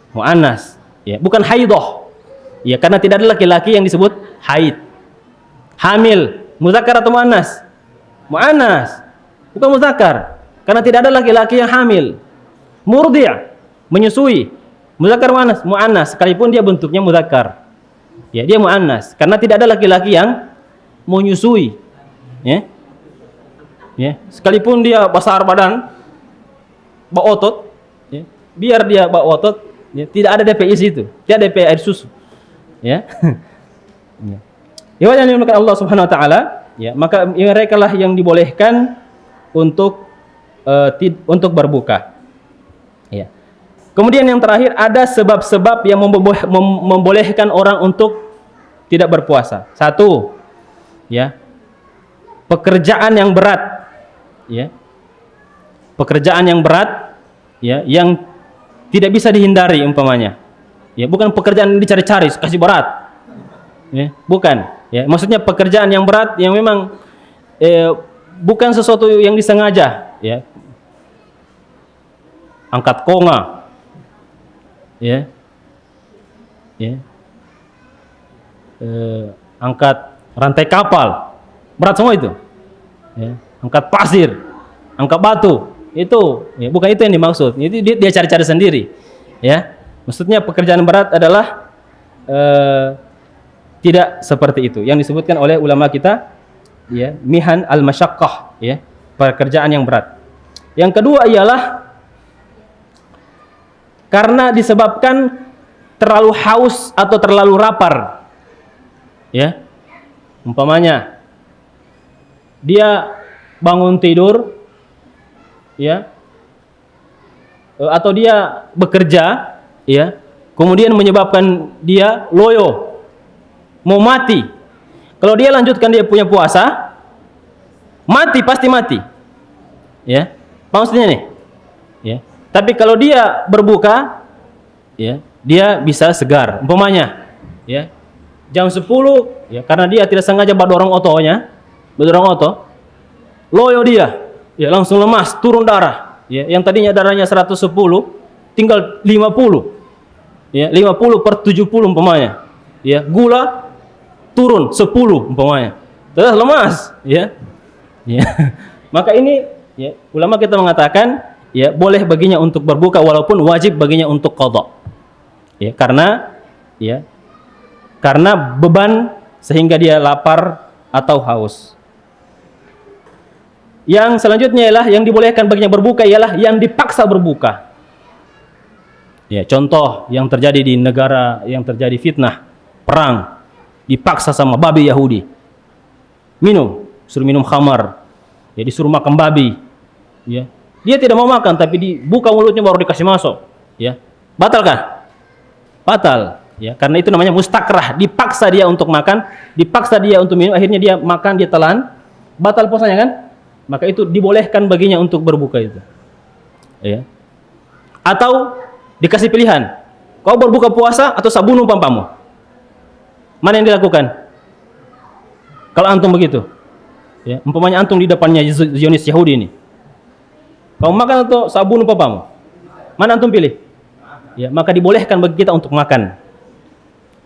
Muannas. Ya, bukan haidah. Ya, karena tidak ada laki-laki yang disebut haid. Hamil, muzakkar atau muannas? Muannas. Bukan muzakkar. Karena tidak ada laki-laki yang hamil. Murdi', menyusui, muzakkar muannas, muannas, sekalipun dia bentuknya muzakkar, ya, dia muannas karena tidak ada laki-laki yang menyusui, ya, ya, sekalipun dia besar badan, otot, ya, biar dia otot, ya, tidak ada DPI situ, tidak ada DPI air susu, ya. Ya, ya, yang dimuliakan Allah Subhanahu wa taala, ya, maka mereka lah yang dibolehkan untuk berbuka, ya. Kemudian yang terakhir ada sebab-sebab yang membolehkan orang untuk tidak berpuasa. 1, ya, pekerjaan yang berat, ya, pekerjaan yang berat, ya, yang tidak bisa dihindari umpamanya, ya, bukan pekerjaan yang dicari-cari kasih berat, ya, bukan, ya, maksudnya pekerjaan yang berat yang memang bukan sesuatu yang disengaja, ya. angkat konga, ya, ya, angkat rantai kapal, berat semua itu, ya. Angkat pasir, angkat batu, itu, ya, bukan itu yang dimaksud. Itu dia cari-cari sendiri, ya. Maksudnya pekerjaan berat adalah tidak seperti itu yang disebutkan oleh ulama kita, ya, mihan al-masyaqqah, ya, pekerjaan yang berat. Yang kedua ialah karena disebabkan terlalu haus atau terlalu lapar, ya. Umpamanya dia bangun tidur, ya, atau dia bekerja, ya, kemudian menyebabkan dia loyo, mau mati. Kalau dia lanjutkan dia punya puasa, mati, pasti mati, ya. Maksudnya nih, ya. Tapi kalau dia berbuka, ya, dia bisa segar. Umpamanya, ya, jam 10, ya, karena dia tidak sengaja berdorong oto, loyo dia, ya, langsung lemas, turun darah, ya, yang tadinya darahnya 110 tinggal 50, ya, 50/70 umpamanya, ya, gula turun 10 umpamanya, terus lemas, ya, ya. Maka ini, ya, ulama kita mengatakan, ya, boleh baginya untuk berbuka walaupun wajib baginya untuk qadha, ya, karena beban sehingga dia lapar atau haus. Yang selanjutnya ialah yang dibolehkan baginya berbuka ialah yang dipaksa berbuka. Ya, contoh yang terjadi di negara yang terjadi fitnah, perang, dipaksa sama babi Yahudi. Suruh minum khamar. Ya, disuruh makan babi. Ya. Dia tidak mau makan tapi dibuka mulutnya baru dikasih masuk. Ya. Batal kan? Batal. Ya, karena itu namanya mustakrah, dipaksa dia untuk makan, dipaksa dia untuk minum, akhirnya dia makan, dia telan, batal puasanya kan? Maka itu dibolehkan baginya untuk berbuka itu, ya. Atau dikasih pilihan, kau berbuka puasa atau saya bunuh pampamu, mana yang dilakukan? Kalau antum begitu, ya, umpamanya antum di depannya Zionis Yahudi ini, kau makan atau saya bunuh pampamu, mana antum pilih? Ya, maka dibolehkan bagi kita untuk makan,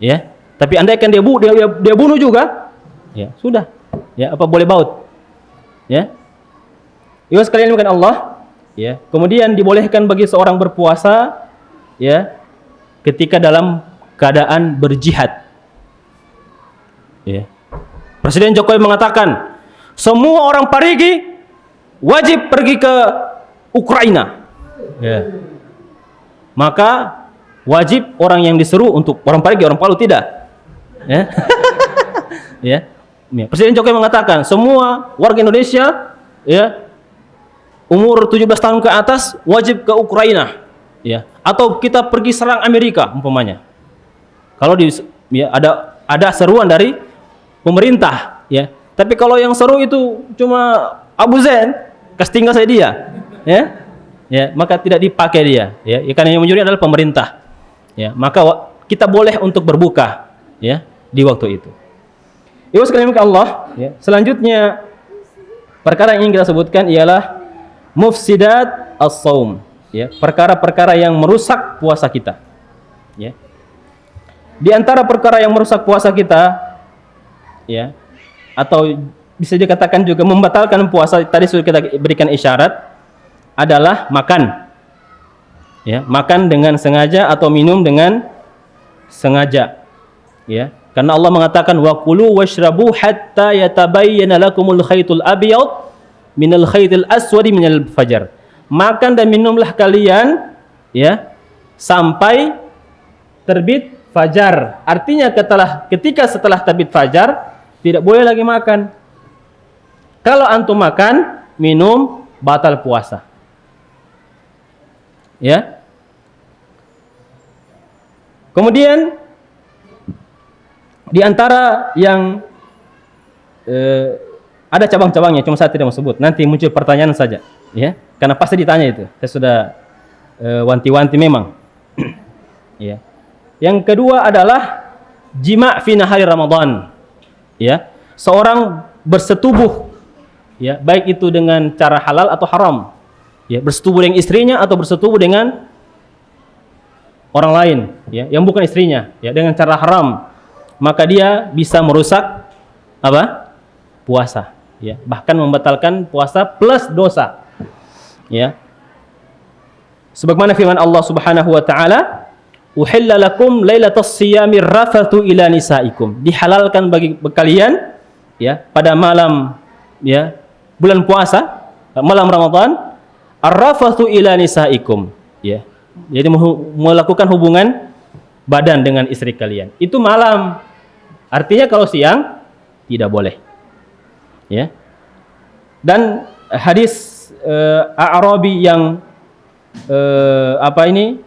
ya. Tapi andaikan dia bunuh juga, ya sudah, ya, apa boleh baut, ya. Ibu sekalian bukan Allah, ya. Kemudian dibolehkan bagi seorang berpuasa, ya, ketika dalam keadaan berjihad, ya. Presiden Jokowi mengatakan semua orang Parigi wajib pergi ke Ukraina, ya. Maka wajib orang yang diseru untuk orang Parigi, orang Palu tidak, ya. Ya. Presiden Jokowi mengatakan semua warga Indonesia, ya, umur 17 tahun ke atas wajib ke Ukraina, ya, atau kita pergi serang Amerika umpamanya. Kalau ya, ada seruan dari pemerintah, ya. Tapi kalau yang seru itu cuma Abu Zain, tinggal saya dia, ya. Ya, maka tidak dipakai dia, ya. Karena yang menyuruh adalah pemerintah. Ya, maka kita boleh untuk berbuka, ya, di waktu itu. Ibu sekalian Allah, ya. Selanjutnya perkara yang ingin kita sebutkan ialah mufsidat as-shaum, ya, perkara-perkara yang merusak puasa kita, ya. Di antara perkara yang merusak puasa kita, ya, atau bisa dikatakan juga membatalkan puasa, tadi sudah kita berikan isyarat, adalah makan, ya, makan dengan sengaja atau minum dengan sengaja, ya. Karena Allah mengatakan wa kulu washrabu hatta yatabayyana lakumul khaytul abyad minal khaytil aswadi minal fajar. Makan dan minumlah kalian, ya, sampai terbit fajar. Artinya ketika setelah terbit fajar tidak boleh lagi makan. Kalau antum makan, minum, batal puasa. Ya. Kemudian di antara yang ada cabang-cabangnya, cuma saya tidak mau sebut. Nanti muncul pertanyaan saja, ya. Karena pasti ditanya itu. Saya sudah wanti-wanti memang. Ya. Yang kedua adalah jima' fi nahari Ramadan. Ya. Seorang bersetubuh, ya, baik itu dengan cara halal atau haram. ya, bersetubuh dengan istrinya atau bersetubuh dengan orang lain, ya, yang bukan istrinya, ya, dengan cara haram, maka dia bisa merusak apa? Puasa, ya, bahkan membatalkan puasa plus dosa, ya. Sebagaimana firman Allah Subhanahu wa taala, "Uhilla lakum lailatas siyami rafathu ila nisaikum." Dihalalkan bagi kalian, ya, pada malam, ya, bulan puasa, malam Ramadan, ar-rafathu ila nisaikum, ya. Jadi melakukan hubungan badan dengan istri kalian. Itu malam. Artinya kalau siang tidak boleh. Ya. Dan hadis A'rabi yang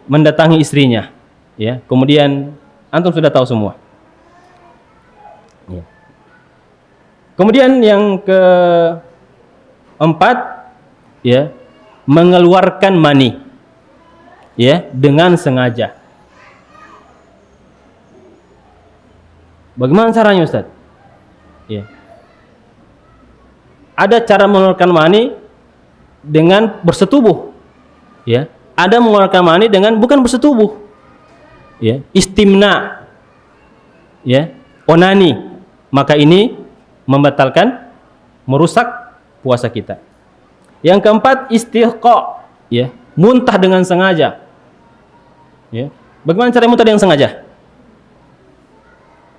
mendatangi istrinya, ya. Kemudian antum sudah tahu semua. Ya. Kemudian yang keempat, ya, mengeluarkan mani, ya, dengan sengaja. Bagaimana caranya, Ustaz? Ya. Ada cara mengeluarkan mani dengan bersetubuh, ya. Ada mengeluarkan mani dengan bukan bersetubuh, ya, istimna, ya, onani. Maka ini membatalkan, merusak puasa kita. Yang keempat, istisqa, ya, muntah dengan sengaja. Ya. Bagaimana cara muntah dengan sengaja?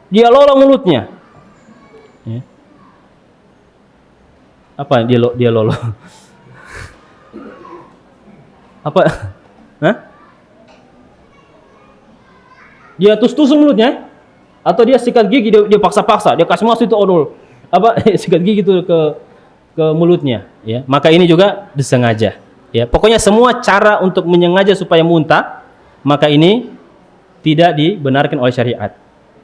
Dia lolong mulutnya. Ya. Apa dia lolong? Apa? Hah? Dia tus-tus mulutnya, atau dia sikat gigi, dia paksa-paksa, dia kasih masuk itu odol. Apa? Sikat gigi itu ke mulutnya, ya. Maka ini juga disengaja. Ya, pokoknya semua cara untuk menyengaja supaya muntah, maka ini tidak dibenarkan oleh syariat.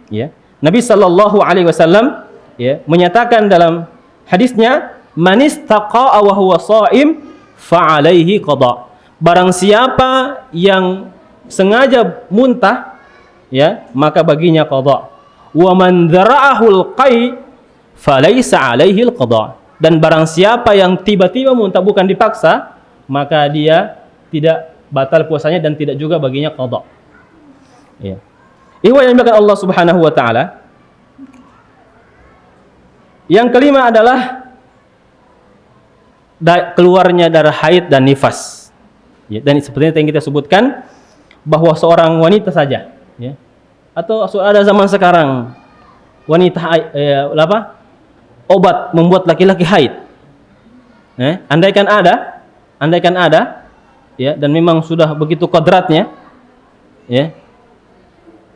Ya. Nabi sallallahu alaihi wasallam, ya, menyatakan dalam hadisnya, "Man istaqa'a wa huwa sha'im fa 'alaihi qada." Barang siapa yang sengaja muntah, ya, maka baginya qada. Wa man dhara'ahul qai fa laisa 'alaihi al-qada. Dan barang siapa yang tiba-tiba muntah bukan dipaksa, maka dia tidak batal puasanya dan tidak juga baginya qada. Ya. Ihwa yang dimuliakan Allah Subhanahu wa taala. Yang kelima adalah keluarnya darah haid dan nifas. Ya, dan seperti yang kita sebutkan bahwa seorang wanita saja, ya, atau ada zaman sekarang wanita obat membuat laki-laki haid. Andaikan ada, ya, dan memang sudah begitu kodratnya, ya.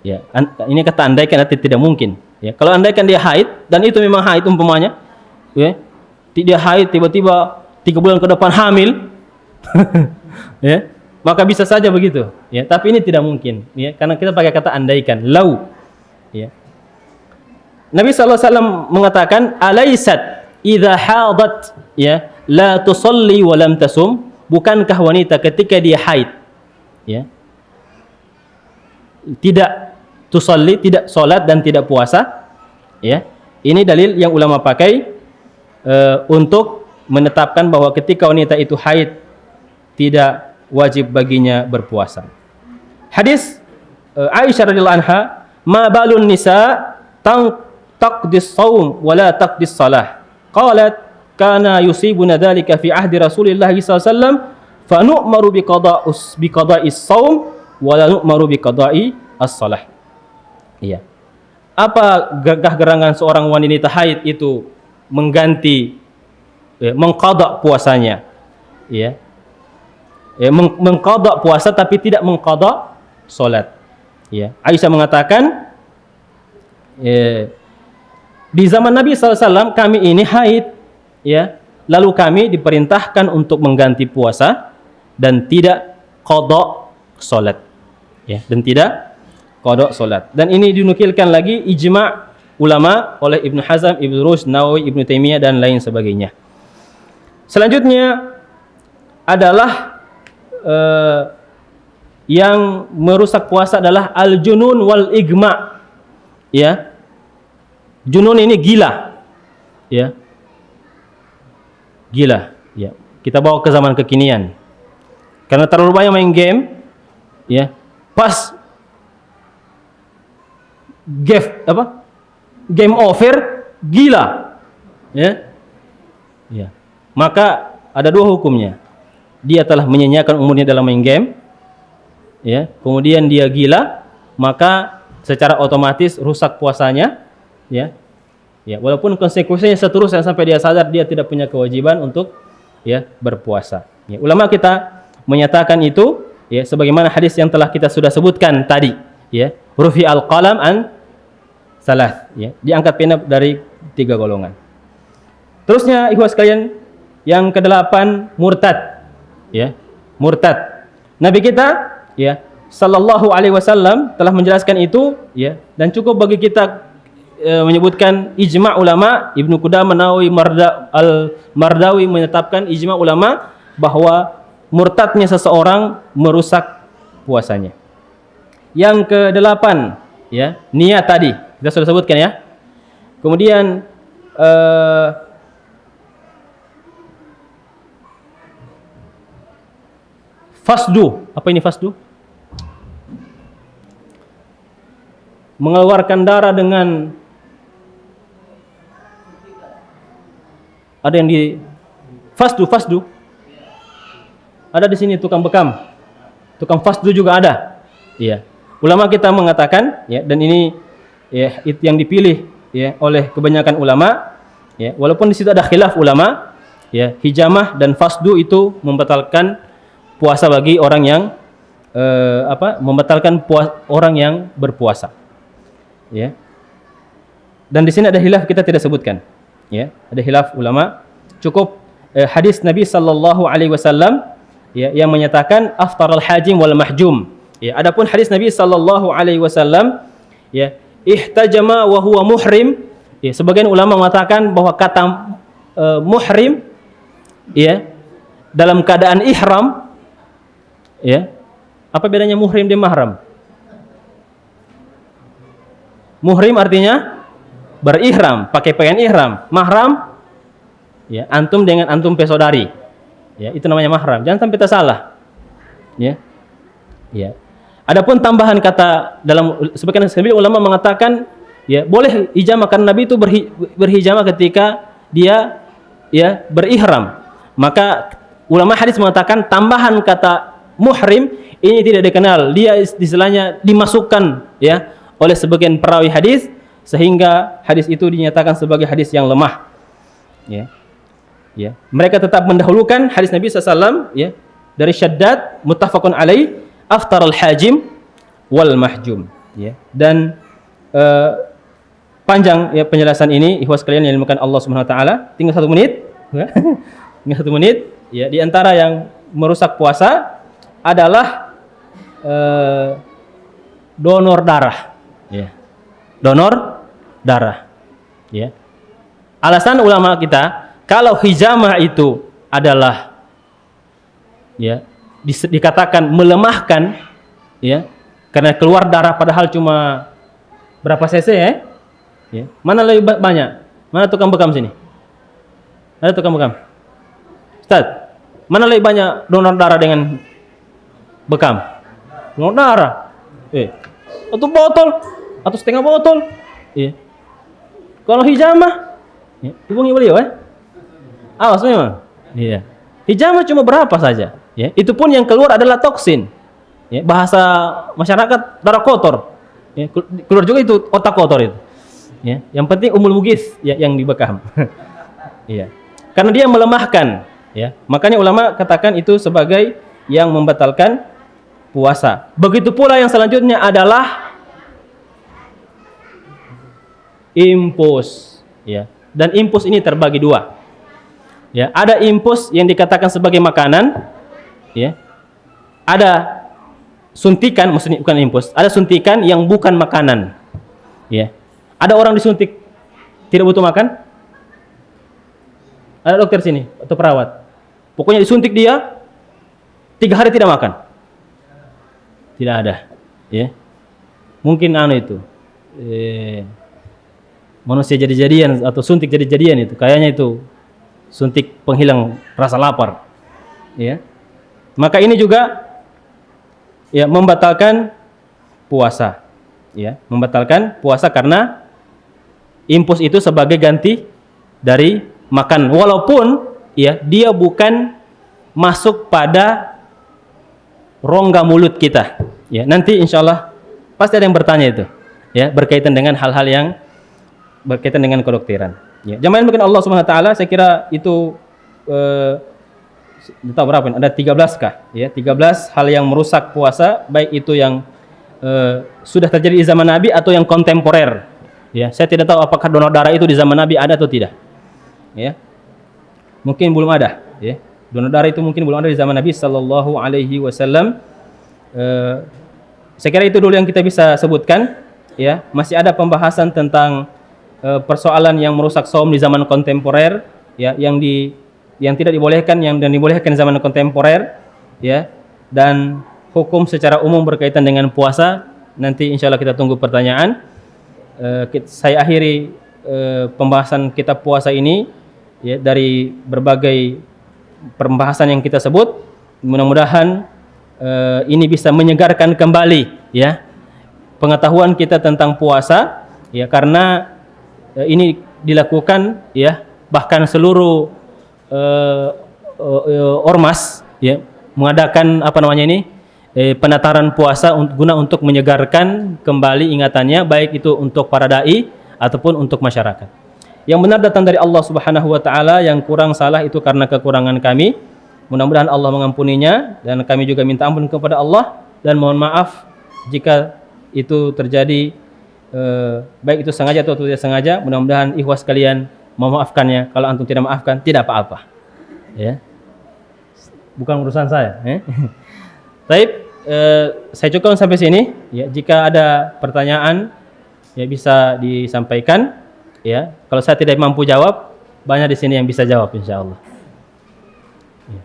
Ya, ini kata andaikan, arti tidak mungkin. Ya, kalau andaikan dia haid dan itu memang haid umpamanya, ya, dia haid tiba-tiba 3 bulan ke depan hamil, ya, maka bisa saja begitu. Ya, tapi ini tidak mungkin. Ya, karena kita pakai kata andaikan, lau. Ya. Nabi SAW mengatakan, alaysat idza hadat, ya, la tusalli wa lam tasum. Bukankah wanita ketika dia haid, ya, tidak tusalli, tidak salat dan tidak puasa, ya. Ini dalil yang ulama pakai untuk menetapkan bahwa ketika wanita itu haid tidak wajib baginya berpuasa. Hadis Aisyah radhiyallahu anha, ma balun nisa taqdis shaum wa la taqdis salah. Qalat kana yusibuna dzalika fi ahdi Rasulillah sallallahu alaihi wasallam fa nu'maru bi qada'is shaum wa la nu'maru bi qada'i as-salah. Iya. Apa gagah-gerangan seorang wanita haid itu mengganti, mengqada puasanya, ya. Mengqada puasa tapi tidak mengqada salat. Ya. Aisyah mengatakan, di zaman Nabi SAW kami ini haid, ya, lalu kami diperintahkan untuk mengganti puasa dan tidak qada salat, ya, dan tidak qada salat. Dan ini dinukilkan lagi ijma' ulama oleh Ibnu Hazm, Ibnu Rushd, Nawawi, Ibnu Taimiyah dan lain sebagainya. Selanjutnya adalah yang merusak puasa adalah al-junun wal igma. Ya. Junun ini gila. Ya. Gila, ya. Kita bawa ke zaman kekinian, karena terlalu banyak main game, ya. Pas game over, gila, ya. Ya. Maka ada dua hukumnya. Dia telah menyanyiakan umurnya dalam main game, ya. Kemudian dia gila, maka secara otomatis rusak puasanya, ya. Ya, walaupun konsekuensinya seterusnya sampai dia sadar dia tidak punya kewajiban untuk ya berpuasa. Ya, ulama kita menyatakan itu ya sebagaimana hadis yang telah kita sudah sebutkan tadi, ya. Rufi al-qalam an salah, ya. Diangkat pena dari 3 golongan. Terusnya ikhwas sekalian, yang ke-8 murtad, ya. Murtad. Nabi kita, ya, sallallahu alaihi wasallam telah menjelaskan itu, ya, dan cukup bagi kita menyebutkan ijma' ulama. Ibnu Qudamah, Nawawi, Al-Mardawi menetapkan ijma' ulama bahwa murtadnya seseorang merusak puasanya. Yang ke-8, ya, niat tadi kita sudah sebutkan, ya. Kemudian fasdu. Apa ini fasdu? Mengeluarkan darah dengan ada yang di fasdu. Ada di sini tukang bekam. Tukang fasdu juga ada. Iya. Ulama kita mengatakan, ya, dan ini ya itu yang dipilih ya oleh kebanyakan ulama, ya, walaupun di situ ada khilaf ulama, ya, hijamah dan fasdu itu membatalkan puasa bagi orang yang membatalkan orang yang berpuasa. Ya. Dan di sini ada khilaf kita tidak sebutkan. Ya, ada khilaf ulama. Cukup hadis Nabi sallallahu alaihi wasallam, ya, yang menyatakan aftaral hajim wal mahjum. Ya, adapun hadis Nabi sallallahu alaihi wasallam, ya, ihtajama wa huwa muhrim, ya, sebagian ulama mengatakan bahwa kata muhrim, ya, dalam keadaan ihram, ya. Apa bedanya muhrim dan mahram? Muhrim artinya berihram, pakai pakaian ihram. Mahram, ya, antum dengan antum pesodari, ya, itu namanya mahram. Jangan sampai tersalah, ya. Ya. Adapun tambahan kata dalam sebagian ulama mengatakan, ya, boleh hijamah karena Nabi itu berhijamah ketika dia, ya, berihram. Maka ulama hadis mengatakan tambahan kata muhrim ini tidak dikenal, dia istilahnya dimasukkan, ya, oleh sebagian perawi hadis sehingga hadis itu dinyatakan sebagai hadis yang lemah. Ya. Ya. Mereka tetap mendahulukan hadis Nabi SAW, ya, dari Syaddad muttafaqun alaih aftar al-hajim wal mahjum, ya. Dan panjang, ya, penjelasan ini ikhwas sekalian yang dimuliakan Allah Subhanahu wa taala. Tinggal 1 menit, ya. Tinggal 1 menit, ya. Di antara yang merusak puasa adalah donor darah, ya. Donor darah, ya. Alasan ulama kita kalau hijamah itu adalah, ya, dikatakan melemahkan, ya, karena keluar darah padahal cuma berapa cc, ya? Ya. Mana lebih banyak? Mana tukang bekam sini? Ada tukang bekam? Ustaz, mana lebih banyak donor darah dengan bekam? Donor darah. Atau botol atau setengah botol. Ya. Kalau hijamah, ya, hubungi beliau, ya. Awas memang. Iya. Hijamah cuma berapa saja, ya. Itu pun yang keluar adalah toksin. Ya, bahasa masyarakat darah kotor. Ya, keluar juga itu otak kotor itu. Ya, yang penting umul mugis, ya, yang dibekam. Iya. Karena dia melemahkan, ya. Makanya ulama katakan itu sebagai yang membatalkan puasa. Begitu pula yang selanjutnya adalah impus, ya. Dan impus ini terbagi 2. Ya, ada impus yang dikatakan sebagai makanan, ya. Ada suntikan, maksudnya bukan impus, ada suntikan yang bukan makanan, ya. Ada orang disuntik tidak butuh makan? Ada dokter sini atau perawat, pokoknya disuntik dia 3 hari tidak makan? Tidak ada, ya. Mungkin itu manusia jadi-jadian atau suntik jadi-jadian, itu kayaknya itu suntik penghilang rasa lapar, ya. Maka ini juga ya membatalkan puasa. Ya, membatalkan puasa karena impus itu sebagai ganti dari makan. Walaupun ya dia bukan masuk pada rongga mulut kita. Ya, nanti insyaallah pasti ada yang bertanya itu. Ya, berkaitan dengan hal-hal yang berkaitan dengan kedokteran. Ya, jamaah mungkin Allah Subhanahu wa taala saya kira itu tahu berapa ini? Ada 13 kah? Ya, 13 hal yang merusak puasa, baik itu yang sudah terjadi di zaman Nabi atau yang kontemporer. Ya, saya tidak tahu apakah donor darah itu di zaman Nabi ada atau tidak. Ya. Mungkin belum ada, ya. Donor darah itu mungkin belum ada di zaman Nabi sallallahu alaihi wasallam. Saya kira itu dulu yang kita bisa sebutkan, ya. Masih ada pembahasan tentang persoalan yang merusak saum di zaman kontemporer, ya, yang tidak dibolehkan, dan dibolehkan di zaman kontemporer, ya. Dan hukum secara umum berkaitan dengan puasa, nanti insyaallah kita tunggu pertanyaan. Saya akhiri pembahasan kitab puasa ini, ya, dari berbagai pembahasan yang kita sebut. Mudah-mudahan ini bisa menyegarkan kembali, ya, pengetahuan kita tentang puasa, ya, karena ini dilakukan, ya, bahkan seluruh ormas, ya, mengadakan penataran puasa guna untuk menyegarkan kembali ingatannya, baik itu untuk para dai ataupun untuk masyarakat. Yang benar datang dari Allah Subhanahu wa taala, yang kurang salah itu karena kekurangan kami. Mudah-mudahan Allah mengampuninya, dan kami juga minta ampun kepada Allah dan mohon maaf jika itu terjadi baik itu sengaja atau tidak sengaja. Mudah-mudahan ikhwas sekalian memaafkannya. Kalau antum tidak maafkan, tidak apa-apa. Ya. Bukan urusan saya, Baik, saya cukupkan sampai sini. Ya, jika ada pertanyaan, ya bisa disampaikan. Ya, kalau saya tidak mampu jawab, banyak di sini yang bisa jawab, insyaallah. Ya.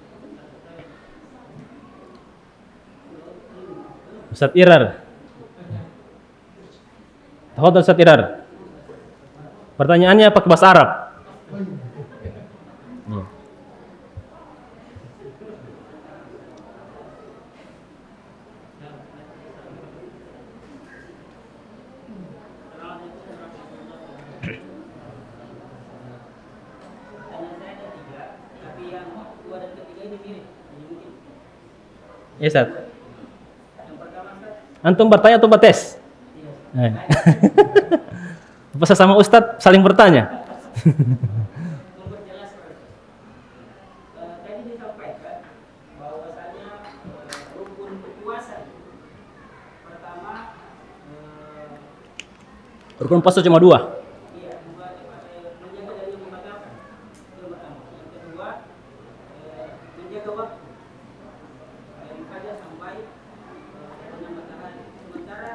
Ustaz Irar. Tafadhol Ustaz Irar. Pertanyaannya pakai bahasa Arab. Ya. Ya, Ustaz. Antum bertanya atau bertes? Iya. Pas sama Ustaz saling bertanya. Tadi disampaikan bahwasanya rukun puasa pertama Rukun puasa cuma 2. menjaga dari membatalkan, itu pertama. Yang kedua menjaga waktu dari fajar sampai terbenam matahari. Sementara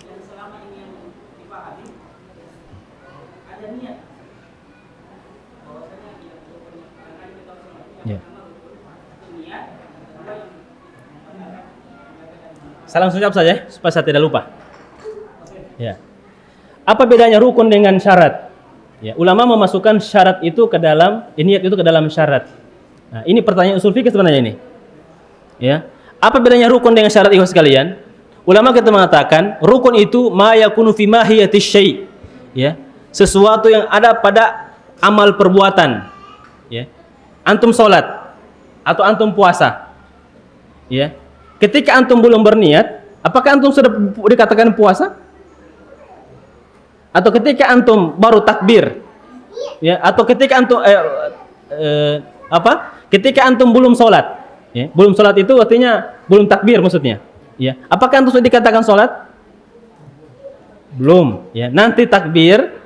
yang selama ini yang dipahami ada niat bahwasanya yang rukun yang tadi kita usul Ya. pertama rukun itu niat, yang kedua yang membatalkan menjaga dari Saya langsung jawab saja supaya saya tidak lupa. Ya. Apa bedanya rukun dengan syarat? Ya, ulama memasukkan syarat itu ke dalam niat itu ke dalam syarat. Nah, ini pertanyaan usul fikih sebenarnya ini. Ya. Apa bedanya rukun dengan syarat ikhwas sekalian? Ulama kita mengatakan rukun itu ma yakunu fi mahiyatis syai'. Ya. Sesuatu yang ada pada amal perbuatan. Ya. Antum salat atau antum puasa. Ya. Ketika antum belum berniat, apakah antum sudah dikatakan puasa? Atau ketika antum baru takbir, ya, atau ketika antum ketika antum belum sholat, ya, belum sholat itu artinya belum takbir maksudnya, ya, apakah antum sudah dikatakan sholat? Belum, ya, nanti takbir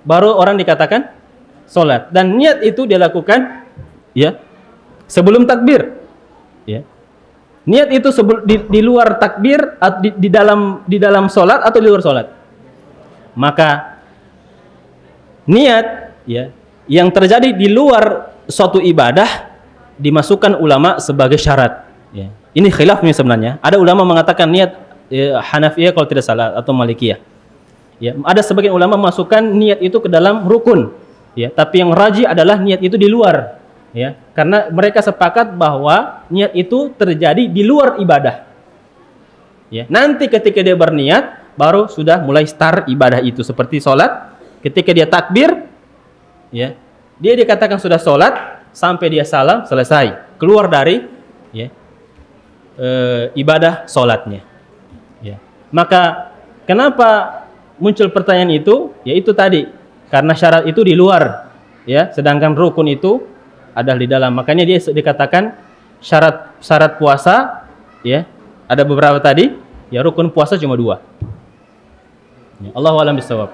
baru orang dikatakan sholat, dan niat itu dilakukan, ya, sebelum takbir, ya, niat itu di luar takbir, di dalam sholat atau di luar sholat. Maka niat, ya, yang terjadi di luar suatu ibadah dimasukkan ulama sebagai syarat, ya. Ini khilafnya sebenarnya. Ada ulama mengatakan niat, ya, Hanafiyah kalau tidak salah atau Malikiyah. Ya, ada sebagian ulama memasukkan niat itu ke dalam rukun, ya, tapi yang rajih adalah niat itu di luar, Ya, karena mereka sepakat bahwa niat itu terjadi di luar ibadah. Ya, nanti ketika dia berniat baru sudah mulai start ibadah itu, seperti sholat. Ketika dia takbir, ya, dia dikatakan sudah sholat sampai dia salam selesai, keluar dari ya, ibadah sholatnya. Ya. Maka kenapa muncul pertanyaan itu? Ya itu tadi, karena syarat itu di luar, ya, sedangkan rukun itu ada di dalam. Makanya dia dikatakan syarat puasa, ya, ada beberapa tadi, ya rukun puasa cuma 2. Ya, Allahu a'lam bishawab.